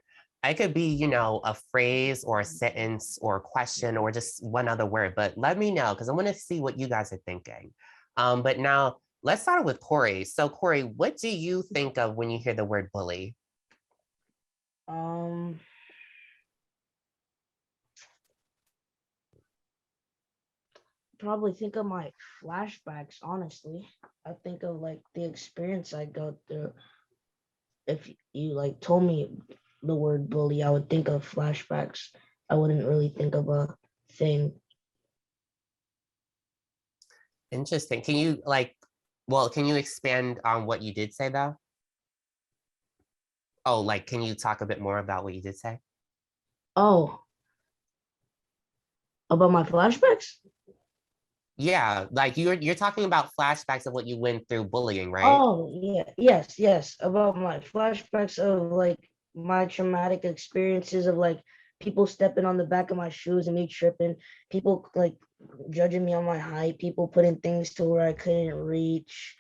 It could be, a phrase or a sentence or a question or just one other word, but let me know because I want to see what you guys are thinking. But now let's start with Corey. So Corey, what do you think of when you hear the word bully? Probably think of my flashbacks, honestly. I think of like the experience I go through. If you like told me the word bully, I would think of flashbacks. I wouldn't really think of a thing. Interesting. Can you can you expand on what you did say though? Oh, can you talk a bit more about what you did say? Oh, about my flashbacks? Yeah, you're talking about flashbacks of what you went through bullying, right? Oh, yeah, yes, about my flashbacks of like my traumatic experiences of like people stepping on the back of my shoes and me tripping, people like judging me on my height, people putting things to where I couldn't reach.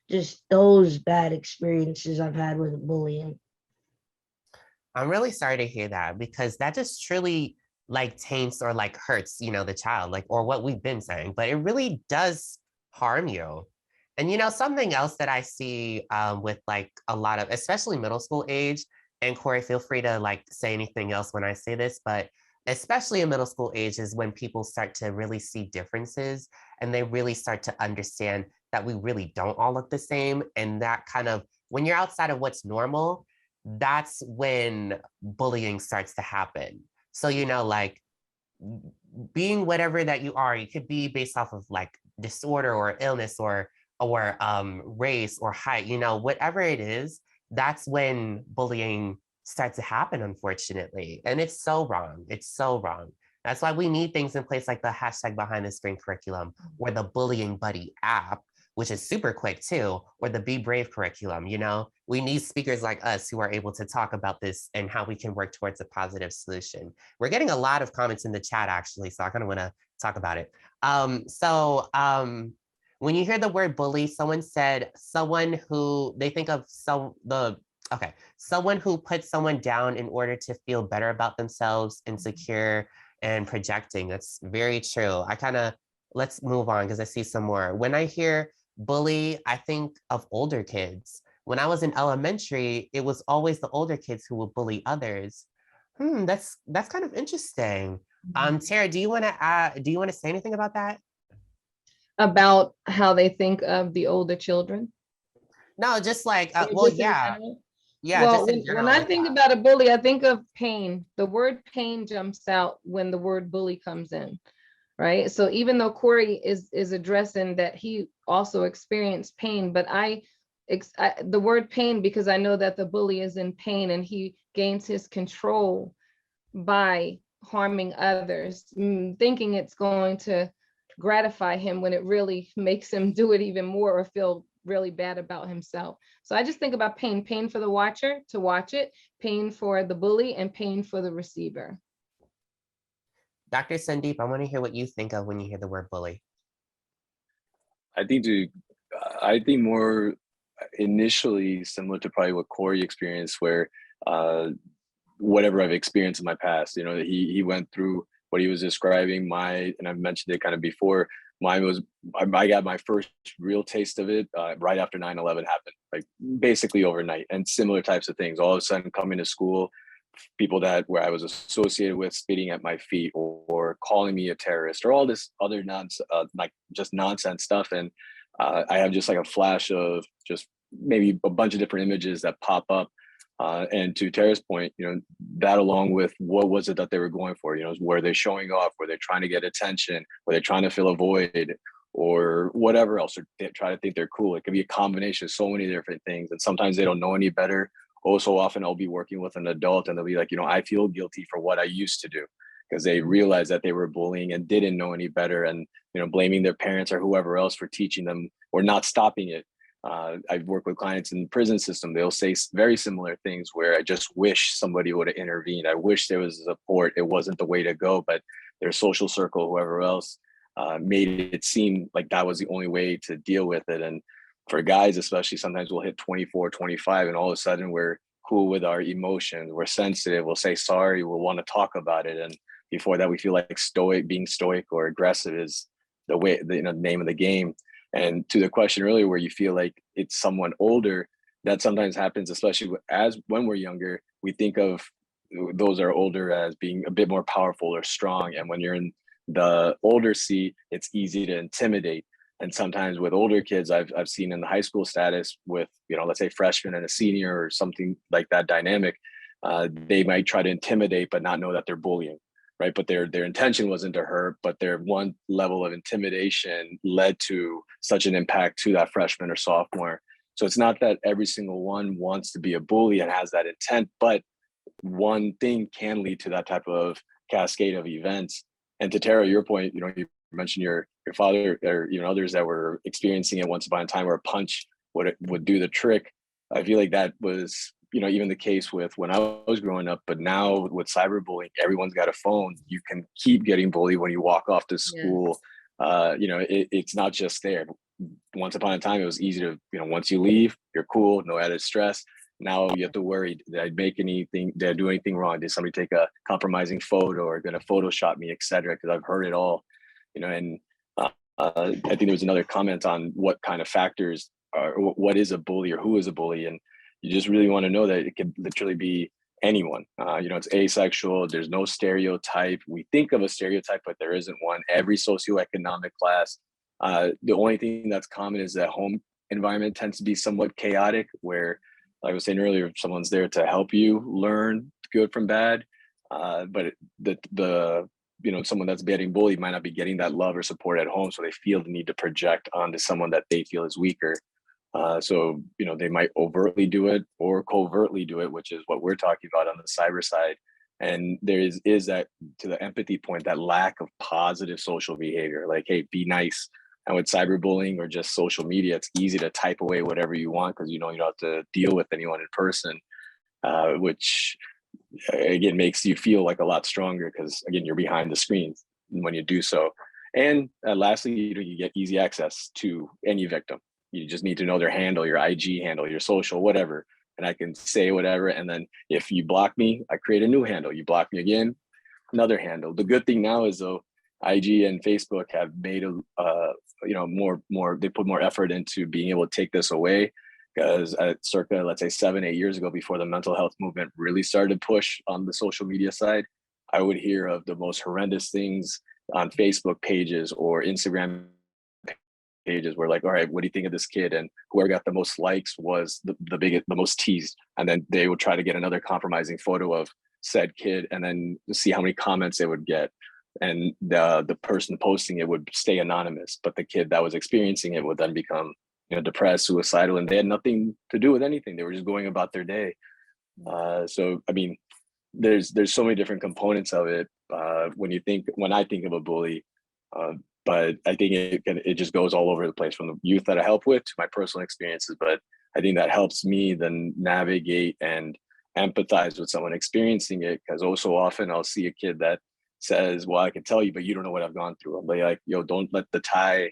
Just those bad experiences I've had with bullying. I'm really sorry to hear that because that just truly taints or hurts, the child, or what we've been saying, but it really does harm you. And something else that I see with a lot of, especially middle school age, and Corey, feel free to say anything else when I say this, but especially in middle school age is when people start to really see differences and they really start to understand that we really don't all look the same. And that kind of, when you're outside of what's normal, that's when bullying starts to happen. So, being whatever that you are, you could be based off of disorder or illness or race or height, whatever it is, that's when bullying starts to happen, unfortunately. And it's so wrong. It's so wrong. That's why we need things in place like the hashtag behind the screen curriculum or the bullying buddy app, which is super quick too, or the Be Brave curriculum. We need speakers like us who are able to talk about this and how we can work towards a positive solution. We're getting a lot of comments in the chat actually, so I kind of want to talk about it. When you hear the word bully, someone said someone who they think of someone who puts someone down in order to feel better about themselves, insecure and projecting. That's very true. Let's move on because I see some more. When I hear bully, I think of older kids. When I was in elementary, it was always the older kids who would bully others. That's kind of interesting. Tara, do you want to say anything about that? About how they think of the older children? No, just yeah. Yeah, well, just in general, when I think about a bully, I think of pain. The word pain jumps out when the word bully comes in, right? So even though Corey is addressing that he also experienced pain, but the word pain, because I know that the bully is in pain and he gains his control by harming others, thinking it's going to gratify him when it really makes him do it even more or feel really bad about himself. So I just think about pain for the watcher to watch it, pain for the bully, and pain for the receiver. Dr. Sandeep, I want to hear what you think of when you hear the word bully. I think more initially similar to probably what Corey experienced, where whatever I've experienced in my past, he went through what he was describing, and I've mentioned it kind of before, Mine was, I got my first real taste of it right after 9/11 happened, like basically overnight, and similar types of things. All of a sudden coming to school, people that where I was associated with spitting at my feet, or calling me a terrorist, or all this other nonsense, like just nonsense stuff. And I have just like a flash of just maybe a bunch of different images that pop up. And to Tara's point, that along with what was it that they were going for? Were they showing off? Were they trying to get attention? Were they trying to fill a void, or whatever else? Or they try to think they're cool. It could be a combination of so many different things. And sometimes they don't know any better. Also, often I'll be working with an adult and they'll be like, I feel guilty for what I used to do, because they realized that they were bullying and didn't know any better, and blaming their parents or whoever else for teaching them or not stopping it. I've worked with clients in the prison system. They'll say very similar things where I just wish somebody would have intervened. I wish there was support. It wasn't the way to go, but their social circle, whoever else, made it seem like that was the only way to deal with it. And for guys, especially, sometimes we'll hit 24, 25, and all of a sudden we're cool with our emotions. We're sensitive. We'll say sorry. We'll want to talk about it. And before that, we feel like being stoic or aggressive is the way, the name of the game. And to the question earlier, where you feel like it's someone older, that sometimes happens, especially when we're younger. We think of those are older as being a bit more powerful or strong. And when you're in the older seat, it's easy to intimidate. And sometimes with older kids, I've seen in the high school status with, let's say freshman and a senior or something like that dynamic, they might try to intimidate, but not know that they're bullying. Right. But their intention wasn't to hurt, but their one level of intimidation led to such an impact to that freshman or sophomore. So it's not that every single one wants to be a bully and has that intent, but one thing can lead to that type of cascade of events. And to Tara, your point, you mentioned your father or others that were experiencing it once upon a time, where a punch would do the trick. I feel like that was even the case with when I was growing up, but now with cyberbullying, everyone's got a phone. You can keep getting bullied when you walk off to school. Yes. It's not just there. Once upon a time, it was easy to, once you leave, you're cool, no added stress. Now you have to worry, did I do anything wrong? Did somebody take a compromising photo or going to Photoshop me, et cetera? Because I've heard it all, and I think there was another comment on what kind of factors are, what is a bully or who is a bully. And you just really want to know that it could literally be anyone. It's asexual. There's no stereotype. We think of a stereotype, but there isn't one. Every socioeconomic class. The only thing that's common is that home environment tends to be somewhat chaotic, where, like I was saying earlier, if someone's there to help you learn good from bad, but someone that's getting bullied might not be getting that love or support at home, so they feel the need to project onto someone that they feel is weaker. So they might overtly do it or covertly do it, which is what we're talking about on the cyber side. And there is that, to the empathy point, that lack of positive social behavior, like, hey, be nice. And with cyberbullying or just social media, it's easy to type away whatever you want because you don't have to deal with anyone in person, which again makes you feel like a lot stronger because, again, you're behind the screen when you do so. And lastly, you get easy access to any victim. You just need to know their handle, your IG handle, your social, whatever. And I can say whatever. And then if you block me, I create a new handle. You block me again, another handle. The good thing now is, though, IG and Facebook have made they put more effort into being able to take this away. Because at circa, let's say 7-8 years ago, before the mental health movement really started to push on the social media side, I would hear of the most horrendous things on Facebook pages or Instagram pages where, like, all right, what do you think of this kid? And whoever got the most likes was the most teased. And then they would try to get another compromising photo of said kid and then see how many comments they would get. And the person posting it would stay anonymous, but the kid that was experiencing it would then become depressed, suicidal, and they had nothing to do with anything. They were just going about their day. So I mean, there's so many different components of it when I think of a bully. But I think it just goes all over the place, from the youth that I help with to my personal experiences. But I think that helps me then navigate and empathize with someone experiencing it, because also often I'll see a kid that says, well, I can tell you, but you don't know what I've gone through. I'm like, yo, don't let the tie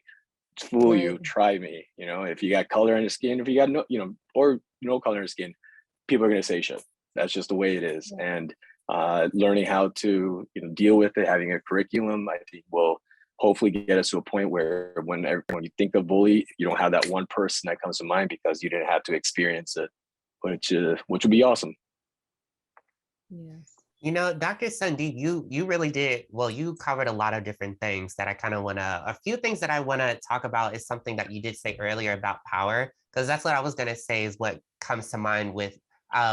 fool you. Try me. If you got color in your skin, if you got or no color in your skin, people are going to say shit. That's just the way it is. Yeah. And learning how to deal with it, having a curriculum, I think will hopefully get us to a point where when you think of bully, you don't have that one person that comes to mind because you didn't have to experience it, which would be awesome. Yes. You know, Dr. Sandeep, you really did, well, you covered a lot of different things that I kind of want to, a few things that I want to talk about is something that you did say earlier about power, because that's what I was going to say is what comes to mind with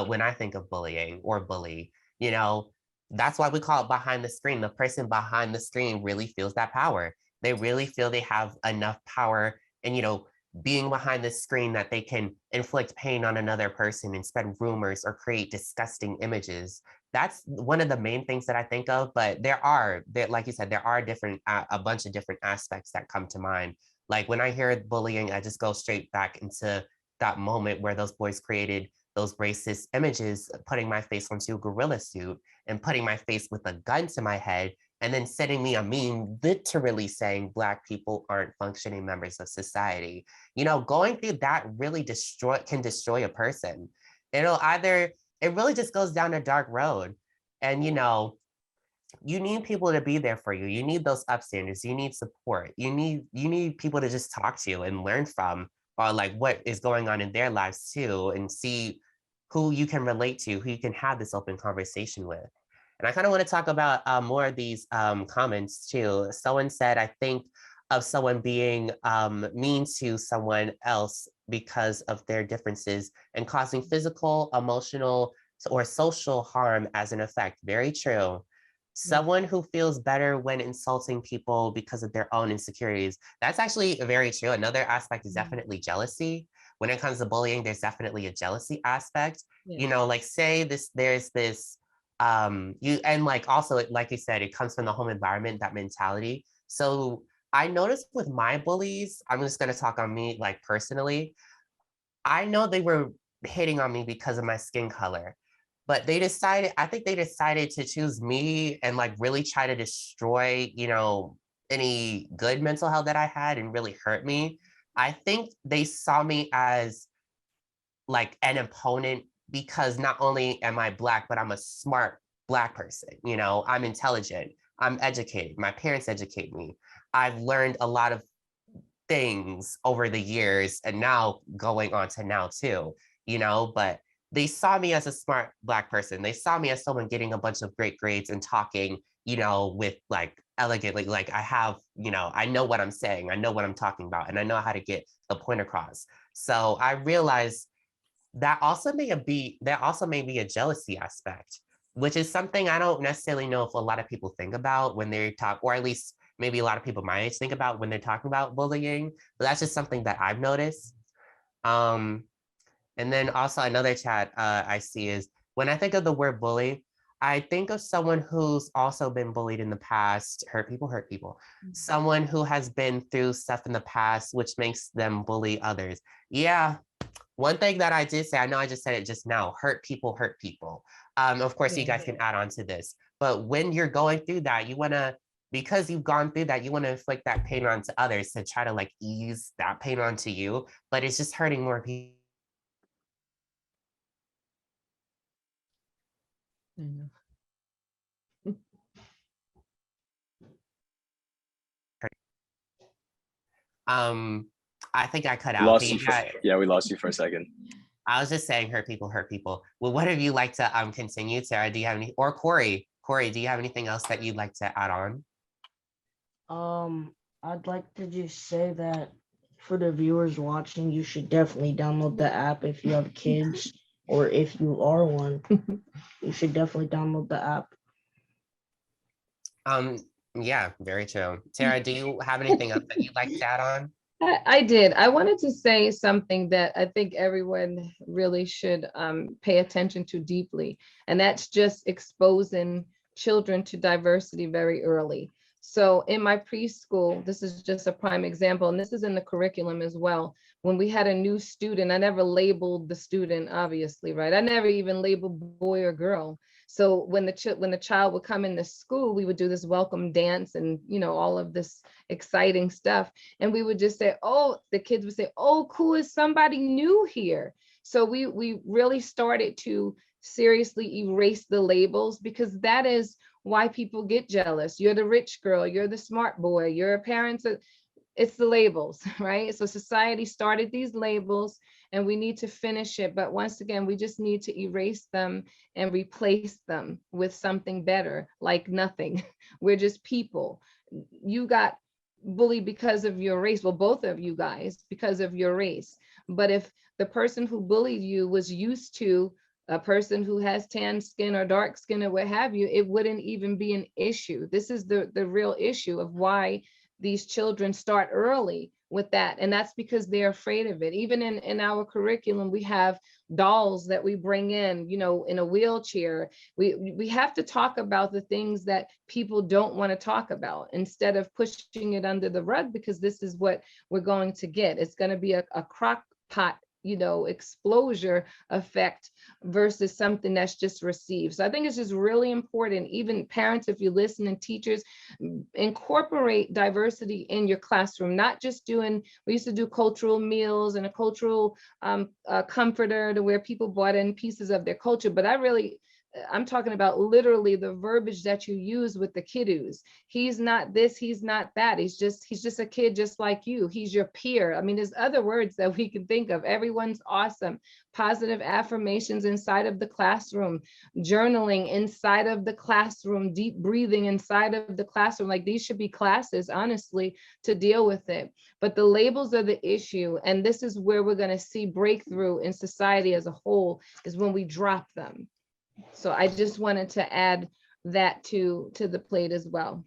when I think of bullying or bully, you know, that's why we call it behind the screen. The person behind the screen really feels that power. They really feel they have enough power and, you know, being behind the screen that they can inflict pain on another person and spread rumors or create disgusting images. That's one of the main things that I think of, but like you said, there are a bunch of different aspects that come to mind. Like when I hear bullying, I just go straight back into that moment where those boys created those racist images, putting my face onto a gorilla suit and putting my face with a gun to my head, and then sending me a meme literally saying Black people aren't functioning members of society. You know, going through that really can destroy a person. It really just goes down a dark road. And, you know, you need people to be there for you. You need those upstanders. You need support. You need people to just talk to and learn from, or like what is going on in their lives too, and see who you can relate to, who you can have this open conversation with. And I kind of want to talk about more of these comments too. Someone said, I think of someone being mean to someone else because of their differences and causing physical, emotional, or social harm as an effect. Very true. Someone who feels better when insulting people because of their own insecurities. That's actually very true. Another aspect is definitely jealousy. When it comes to bullying, there's definitely a jealousy aspect. Yes. You know, like say there's this, and like also, like you said, it comes from the home environment, that mentality. So I noticed with my bullies, I'm just gonna talk on me like personally, I know they were hitting on me because of my skin color, but I think they decided to choose me and like really try to destroy, you know, any good mental health that I had and really hurt me. I think they saw me as like an opponent because not only am I Black, but I'm a smart Black person. You know, I'm intelligent, I'm educated, my parents educate me. I've learned a lot of things over the years and now going on to now too, you know, but they saw me as a smart Black person. They saw me as someone getting a bunch of great grades and talking, you know, with like elegantly, like I have, you know, I know what I'm saying, I know what I'm talking about, and I know how to get the point across. So I realized that also may be a jealousy aspect, which is something I don't necessarily know if a lot of people think about when they talk, or at least maybe a lot of people my age think about when they're talking about bullying, but that's just something that I've noticed. And then also another chat I see is when I think of the word bully, I think of someone who's also been bullied in the past, hurt people, someone who has been through stuff in the past, which makes them bully others. Yeah, one thing that I did say, I know I just said it just now, hurt people hurt people. Of course, you guys can add on to this, but when you're going through that, because you've gone through that, you want to inflict that pain onto others to try to like ease that pain onto you, but it's just hurting more people. I know. I think I cut We out. lost you. Yeah, we lost you for a second. I was just saying hurt people hurt people. Well, what if you like to continue, Sarah? Do you have any, or Corey, do you have anything else that you'd like to add on? I'd like to just say that for the viewers watching, you should definitely download the app if you have kids or if you are one. You should definitely download the app. Yeah, very true. Tara, do you have anything else that you'd like to add on? I did. I wanted to say something that I think everyone really should pay attention to deeply, and that's just exposing children to diversity very early. So in my preschool, this is just a prime example, and this is in the curriculum as well. When we had a new student, I never labeled the student, obviously, right? I never even labeled boy or girl. So when the child would come into school, we would do this welcome dance and, you know, all of this exciting stuff. And we would just say, oh, the kids would say, oh, cool, is somebody new here? So we really started to seriously erase the labels, because that is why people get jealous. You're the rich girl, you're the smart boy, your parents are, it's the labels, right? So society started these labels and we need to finish it. But once again, we just need to erase them and replace them with something better, like nothing. We're just people. You got bullied because of your race. Well, both of you guys, because of your race. But if the person who bullied you was used to a person who has tan skin or dark skin or what have you, it wouldn't even be an issue. This is the real issue of why these children start early with that. And that's because they're afraid of it. Even in our curriculum, we have dolls that we bring in, you know, in a wheelchair. We have to talk about the things that people don't want to talk about instead of pushing it under the rug, because this is what we're going to get. It's going to be a crock pot, you know, exposure effect versus something that's just received. So I think it's just really important, even parents, if you listen, and teachers, incorporate diversity in your classroom, not just doing, we used to do cultural meals and a cultural comforter to where people brought in pieces of their culture, but I'm talking about literally the verbiage that you use with the kiddos. He's not this, he's not that. He's just a kid just like you. He's your peer. I mean, there's other words that we can think of. Everyone's awesome. Positive affirmations inside of the classroom, journaling inside of the classroom, deep breathing inside of the classroom. Like, these should be classes, honestly, to deal with it. But the labels are the issue. And this is where we're going to see breakthrough in society as a whole, is when we drop them. So I just wanted to add that to the plate as well.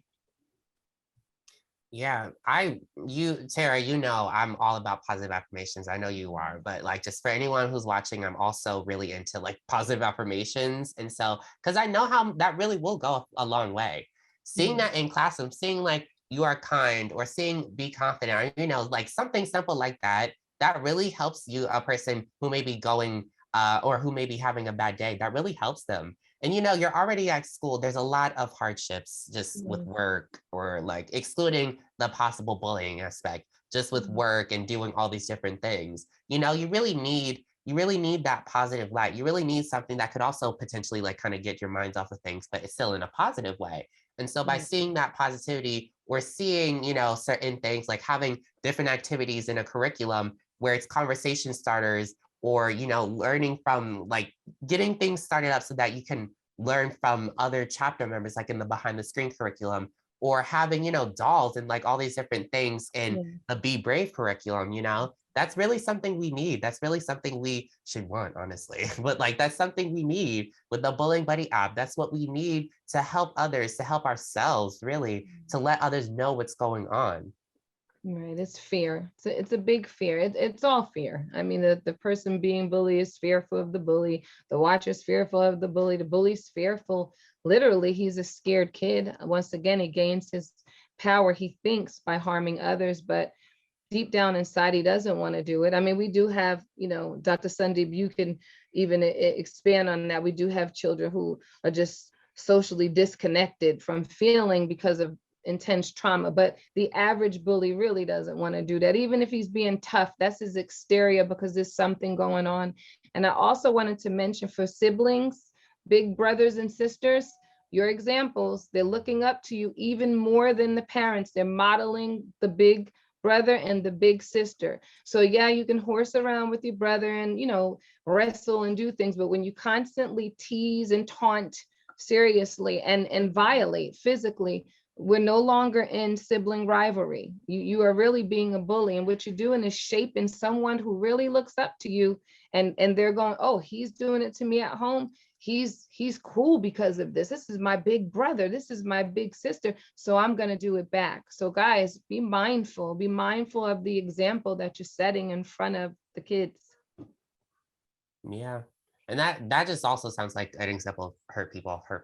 Yeah, Tara, you know, I'm all about positive affirmations. I know you are, but like, just for anyone who's watching, I'm also really into like positive affirmations. And so, because I know how that really will go a long way. Seeing that in classroom, seeing like you are kind, or seeing be confident, or, you know, like something simple like that, that really helps you, a person who may be going or who may be having a bad day, that really helps them. And you know, you're already at school, there's a lot of hardships just with work, or like excluding the possible bullying aspect, just with work and doing all these different things. You know, you really need that positive light. You really need something that could also potentially like kind of get your minds off of things, but it's still in a positive way. And so by seeing that positivity, or seeing, you know, certain things, like having different activities in a curriculum where it's conversation starters, or, you know, learning from, like, getting things started up so that you can learn from other chapter members, like in the behind the screen curriculum, or having, you know, dolls and like all these different things in the Be Brave curriculum, you know, that's really something we need. That's really something we should want, honestly. But like, that's something we need with the Bullying Buddy app. That's what we need to help others, to help ourselves, really, to let others know what's going on. Right, it's fear. It's a big fear. It's all fear. I mean, the person being bullied is fearful of the bully. The watcher's fearful of the bully. The bully's fearful. Literally, he's a scared kid. Once again, he gains his power, he thinks, by harming others, but deep down inside, he doesn't want to do it. I mean, we do have, you know, Dr. Sandeep, you can even expand on that. We do have children who are just socially disconnected from feeling because of intense trauma, but the average bully really doesn't want to do that. Even if he's being tough, that's his exterior, because there's something going on. And I also wanted to mention, for siblings, big brothers and sisters, your examples, they're looking up to you even more than the parents. They're modeling the big brother and the big sister. So yeah, you can horse around with your brother and, you know, wrestle and do things, but when you constantly tease and taunt seriously and violate physically, we're no longer in sibling rivalry. You are really being a bully, and what you're doing is shaping someone who really looks up to you, and they're going, oh, he's doing it to me at home. He's cool because of this. This is my big brother. This is my big sister. So I'm going to do it back. So guys, be mindful of the example that you're setting in front of the kids. Yeah. And that just also sounds like an example of hurt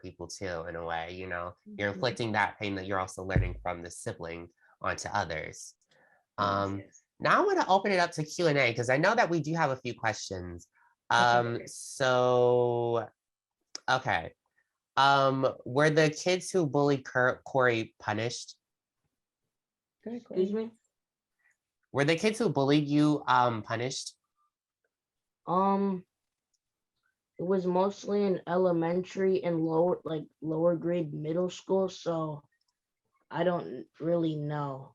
people too, in a way, you know, you're inflicting that pain that you're also learning from the sibling onto others. Now I want to open it up to Q&A, because I know that we do have a few questions. So, okay. Were the kids who bullied Corey punished? Excuse me? Were the kids who bullied you punished? It was mostly in elementary and lower grade middle school, so I don't really know.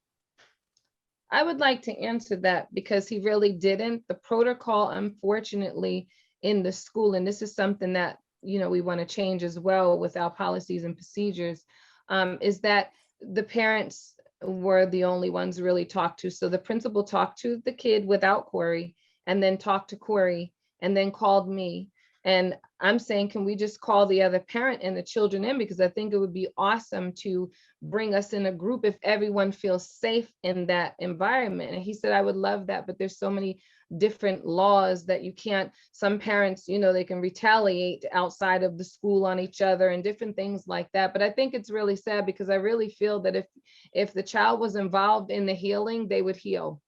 I would like to answer that because he really didn't. The protocol, unfortunately, in the school, and this is something that, we want to change as well with our policies and procedures, is that the parents were the only ones really talked to. So the principal talked to the kid without Corey, and then talked to Corey, and then called me. And I'm saying, can we just call the other parent and the children in? Because I think it would be awesome to bring us in a group if everyone feels safe in that environment. And he said, I would love that, but there's so many different laws that you can't, some parents, they can retaliate outside of the school on each other and different things like that. But I think it's really sad because I really feel that if the child was involved in the healing, they would heal.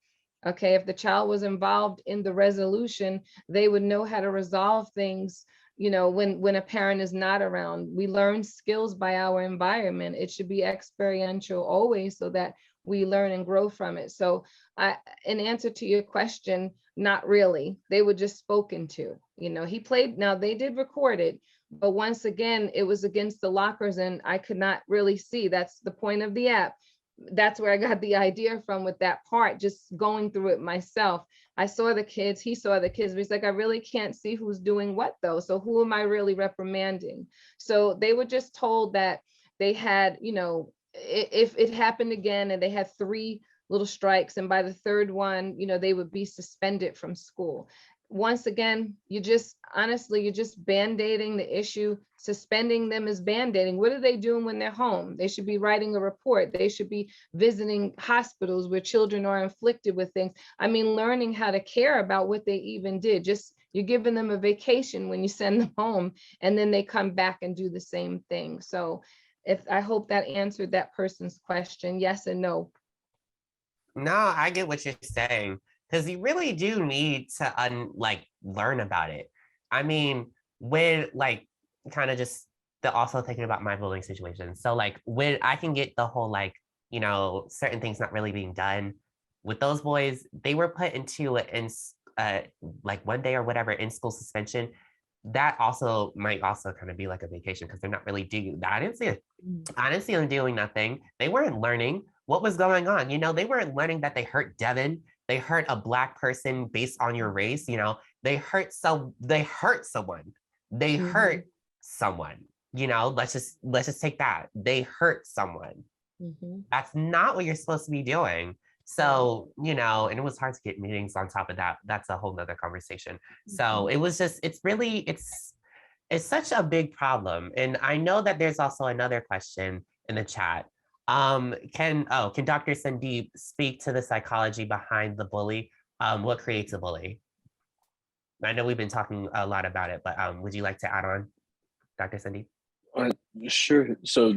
Okay, if the child was involved in the resolution, they would know how to resolve things. When a parent is not around, we learn skills by our environment. It should be experiential always so that we learn and grow from it. So in answer to your question, not really. They were just spoken to. He played, now they did record it, but once again, it was against the lockers and I could not really see. That's the point of the app. That's where I got the idea from with that part, just going through it myself. I saw the kids, he saw the kids, but he's like, I really can't see who's doing what though. So who am I really reprimanding? So they were just told that they had, if it happened again and they had 3 little strikes, and by the 3rd one, they would be suspended from school. Once again, you're just band-aiding the issue. Suspending them is band-aiding. What are they doing when they're home? They should be writing a report. They should be visiting hospitals where children are inflicted with things. I mean, learning how to care about what they even did. Just, you're giving them a vacation when you send them home, and then they come back and do the same thing. So I hope that answered that person's question, yes and no. No, I get what you're saying, because you really do need to learn about it. I mean, when kind of just also thinking about my bullying situation. So when I can get the whole certain things not really being done with those boys, they were put into one day or whatever in school suspension. That also might also kind of be like a vacation because they're not really doing that. I didn't see them doing nothing. They weren't learning what was going on. They weren't learning that they hurt Devin. They hurt a Black person based on your race. They hurt someone. They hurt someone. Let's just take that. They hurt someone. That's not what you're supposed to be doing. So, and it was hard to get meetings on top of that. That's a whole nother conversation. So it was just, it's such a big problem. And I know that there's also another question in the chat. Can Dr. Sandeep speak to the psychology behind the bully? What creates a bully? I know we've been talking a lot about it, but would you like to add on, Dr. Sandeep? Sure. So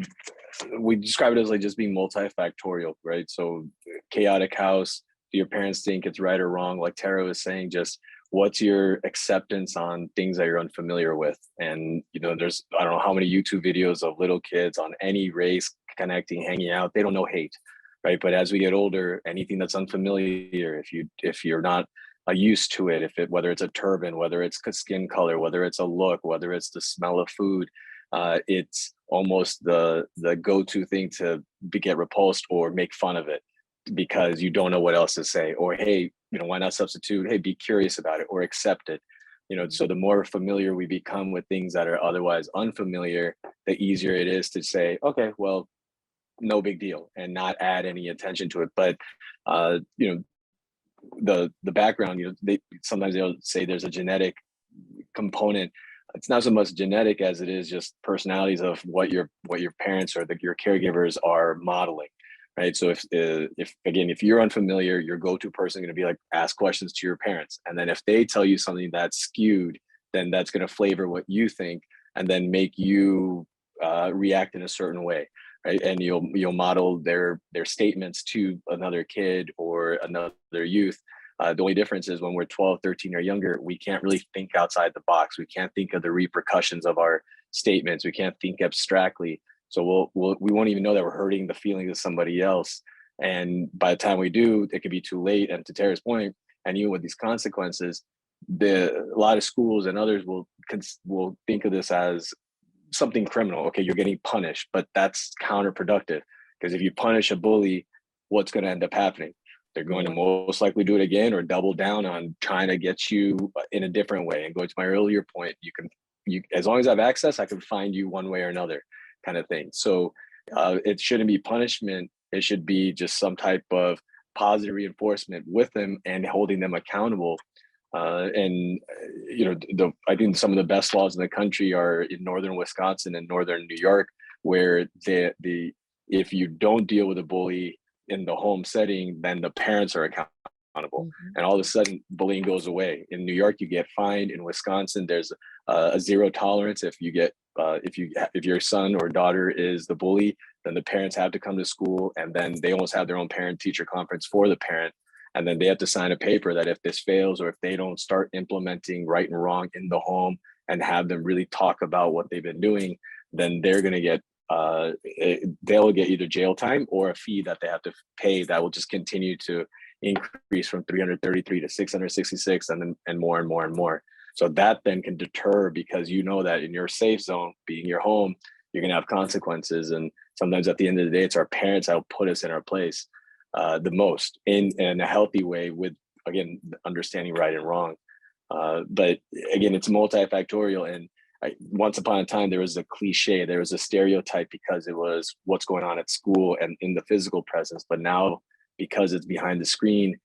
we describe it as just being multifactorial, right? So chaotic house, do your parents think it's right or wrong? Like Tara was saying, just what's your acceptance on things that you're unfamiliar with? And, there's, I don't know how many YouTube videos of little kids on any race connecting, hanging out. They don't know hate, right? But as we get older, anything that's unfamiliar, if you're not used to it, whether it's a turban, whether it's skin color, whether it's a look, whether it's the smell of food, it's almost the go-to thing to get repulsed or make fun of it because you don't know what else to say. Or, hey, why not substitute? Hey, be curious about it or accept it. So the more familiar we become with things that are otherwise unfamiliar, the easier it is to say, okay, well, no big deal, and not add any attention to it. But the background, sometimes they'll say there's a genetic component. It's not so much genetic as it is just personalities of what your parents or your caregivers are modeling, right? So if you're unfamiliar, your go-to person is going to be ask questions to your parents, and then if they tell you something that's skewed, then that's going to flavor what you think and then make you react in a certain way, right? And you'll model their statements to another kid or another youth. The only difference is when we're 12, 13 or younger, we can't really think outside the box. We can't think of the repercussions of our statements. We can't think abstractly. So we won't even know that we're hurting the feelings of somebody else. And by the time we do, it could be too late. And to Tara's point, and even with these consequences, a lot of schools and others will will think of this as something criminal. Okay, you're getting punished, but that's counterproductive, because if you punish a bully, what's going to end up happening? They're going to most likely do it again or double down on trying to get you in a different way. And going to my earlier point, as long as I have access, I can find you one way or another, kind of thing. So it shouldn't be punishment. It should be just some type of positive reinforcement with them and holding them accountable. I think some of the best laws in the country are in northern Wisconsin and northern New York, where if you don't deal with a bully in the home setting, then the parents are accountable, and all of a sudden bullying goes away. In New York, you get fined. In Wisconsin, there's a zero tolerance. If your son or daughter is the bully, then the parents have to come to school, and then they almost have their own parent-teacher conference for the parent. And then they have to sign a paper that if this fails, or if they don't start implementing right and wrong in the home and have them really talk about what they've been doing, then they're going to get they'll get either jail time or a fee that they have to pay that will just continue to increase from 333 to 666 and more and more and more. So that then can deter, because you know that in your safe zone, being your home, you're going to have consequences. And sometimes at the end of the day, it's our parents that will put us in our place the most in a healthy way, with, again, understanding right and wrong. But again, it's multifactorial. And once upon a time, there was a cliche, there was a stereotype, because it was what's going on at school and in the physical presence. But now, because it's behind the screen,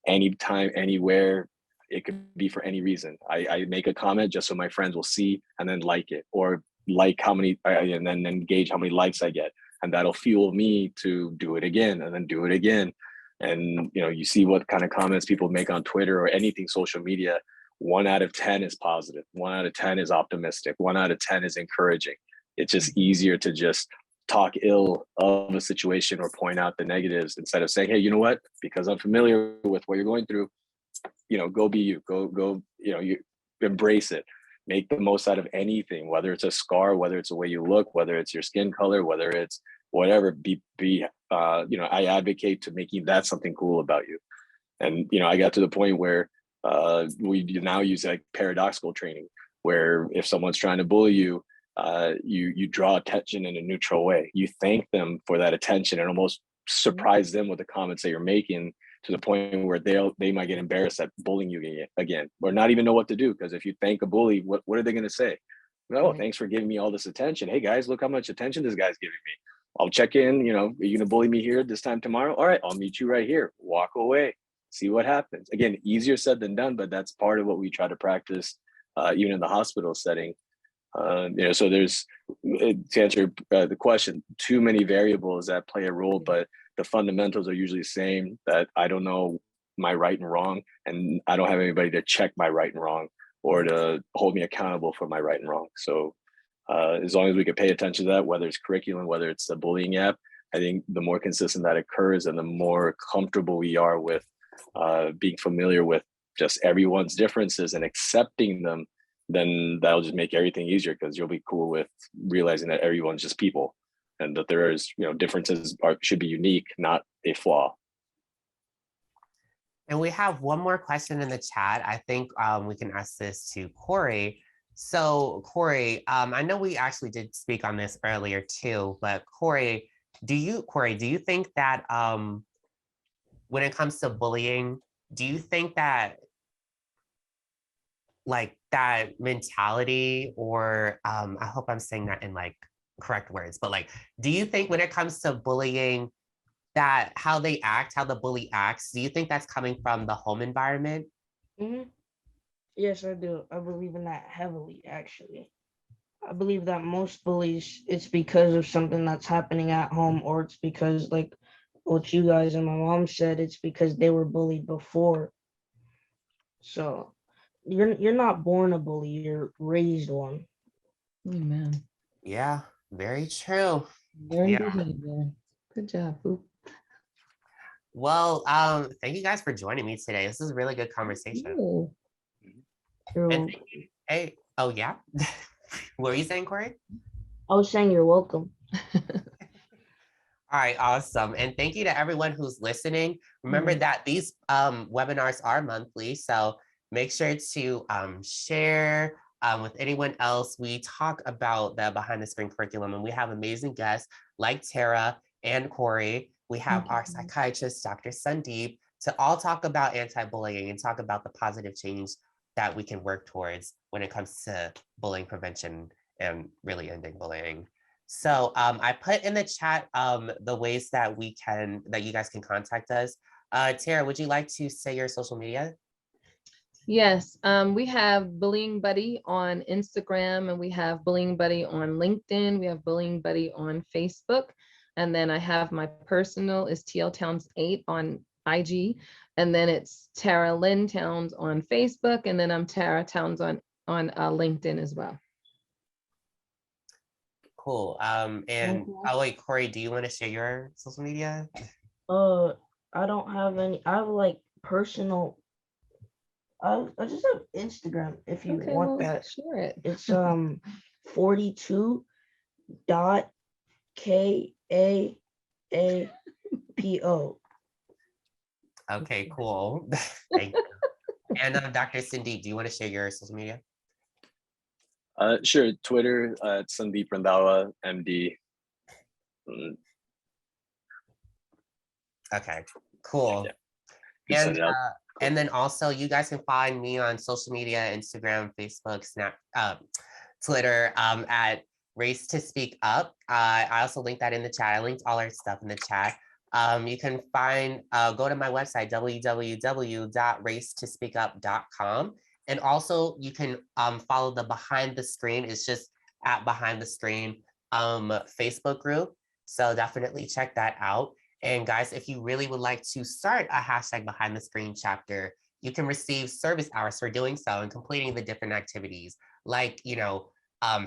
anytime, anywhere, it could be for any reason. I make a comment just so my friends will see and then like it, or like how many, and then gauge how many likes I get. And that'll fuel me to do it again and then do it again. And, you see what kind of comments people make on Twitter or anything social media. 1 out of 10 is positive. 1 out of 10 is optimistic. 1 out of 10 is encouraging. It's just easier to just talk ill of a situation or point out the negatives, instead of saying, hey, you know what, because I'm familiar with what you're going through, go be you, go, you embrace it, make the most out of anything, whether it's a scar, whether it's the way you look, whether it's your skin color, whether it's whatever, I advocate to making that something cool about you. And, I got to the point where we now use like paradoxical training, where if someone's trying to bully you, you draw attention in a neutral way. You thank them for that attention and almost surprise them with the comments that you're making, to the point where they might get embarrassed at bullying you again, or not even know what to do. Because if you thank a bully, what are they going to say? Oh, thanks for giving me all this attention. Hey guys, look how much attention this guy's giving me. I'll check in, are you going to bully me here this time tomorrow? All right, I'll meet you right here. Walk away. See what happens. Again, easier said than done, but that's part of what we try to practice, even in the hospital setting. So there's, to answer the question, too many variables that play a role, but the fundamentals are usually the same, that I don't know my right and wrong, and I don't have anybody to check my right and wrong or to hold me accountable for my right and wrong. So as long as we can pay attention to that, whether it's curriculum, whether it's the bullying app, I think the more consistent that occurs and the more comfortable we are with being familiar with just everyone's differences and accepting them, then that'll just make everything easier, because you'll be cool with realizing that everyone's just people, and that there is, differences should be unique, not a flaw. And we have one more question in the chat. I think we can ask this to Corey. So Corey, I know we actually did speak on this earlier too, but Corey, do you think that when it comes to bullying, do you think that that mentality, or I hope I'm saying that in correct words, but do you think when it comes to bullying, that how the bully acts, do you think that's coming from the home environment? Yes, I do. I believe in that heavily, actually. I believe that most bullies, it's because of something that's happening at home, or it's because, like what you guys and my mom said, it's because they were bullied before. So you're not born a bully, you're raised one. Amen. Yeah, very true. Very good, man. Good job, Boop. Well, thank you guys for joining me today. This is a really good conversation. And hey, oh yeah. What were you saying, Corey? I was saying you're welcome. All right, awesome. And thank you to everyone who's listening. Remember that these webinars are monthly, so make sure to share, with anyone else, we talk about the behind the screen curriculum, and we have amazing guests like Tara and Corey. We have Thank our you. psychiatrist, Dr. Sandeep, to all talk about anti-bullying and talk about the positive change that we can work towards when it comes to bullying prevention and really ending bullying. So I put in the chat the ways that you guys can contact us. Tara, would you like to say your social media? Yes, we have Bullying Buddy on Instagram, and we have Bullying Buddy on LinkedIn. We have Bullying Buddy on Facebook. And then I have my personal is TL Towns 8 on IG. And then it's Tara Lynn Towns on Facebook. And then I'm Tara Towns on LinkedIn as well. Cool. And oh wait, Corey, do you want to share your social media? I don't have any. I have like personal. I just have Instagram if you Okay, want well, that. share it. It's 42.KAAPO. Okay, cool. Thank you. And Dr. Cindy, do you want to share your social media? Sure. Twitter, Sandeep Randhawa, MD. Okay, cool. Yeah. And then also you guys can find me on social media, Instagram, Facebook, Twitter, at Race to Speak Up. I also linked that in the chat. I linked all our stuff in the chat. You can go to my website, www.racetospeakup.com. And also you can follow the Behind the Screen. It's just at Behind the Screen Facebook group. So definitely check that out. And guys, if you really would like to start a hashtag Behind the Screen chapter, you can receive service hours for doing so and completing the different activities, like,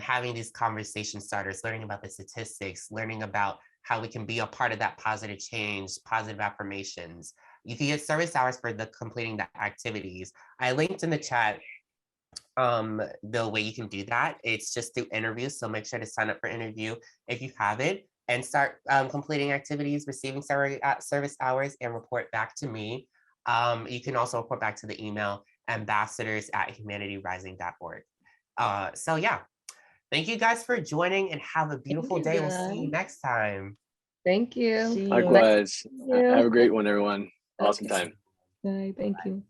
having these conversation starters, learning about the statistics, learning about how we can be a part of that positive change, positive affirmations. You can get service hours for completing the activities. I linked in the chat the way you can do that. It's just through interviews. So make sure to sign up for interview if you haven't, and start completing activities, receiving service hours, and report back to me. You can also report back to the email ambassadors@humanityrising.org. So yeah, thank you guys for joining, and have a beautiful you, day. We'll see you guys. next time. Thank you. See you. Likewise. you. Have a great one, everyone. Awesome Okay. time. Bye. Thank you.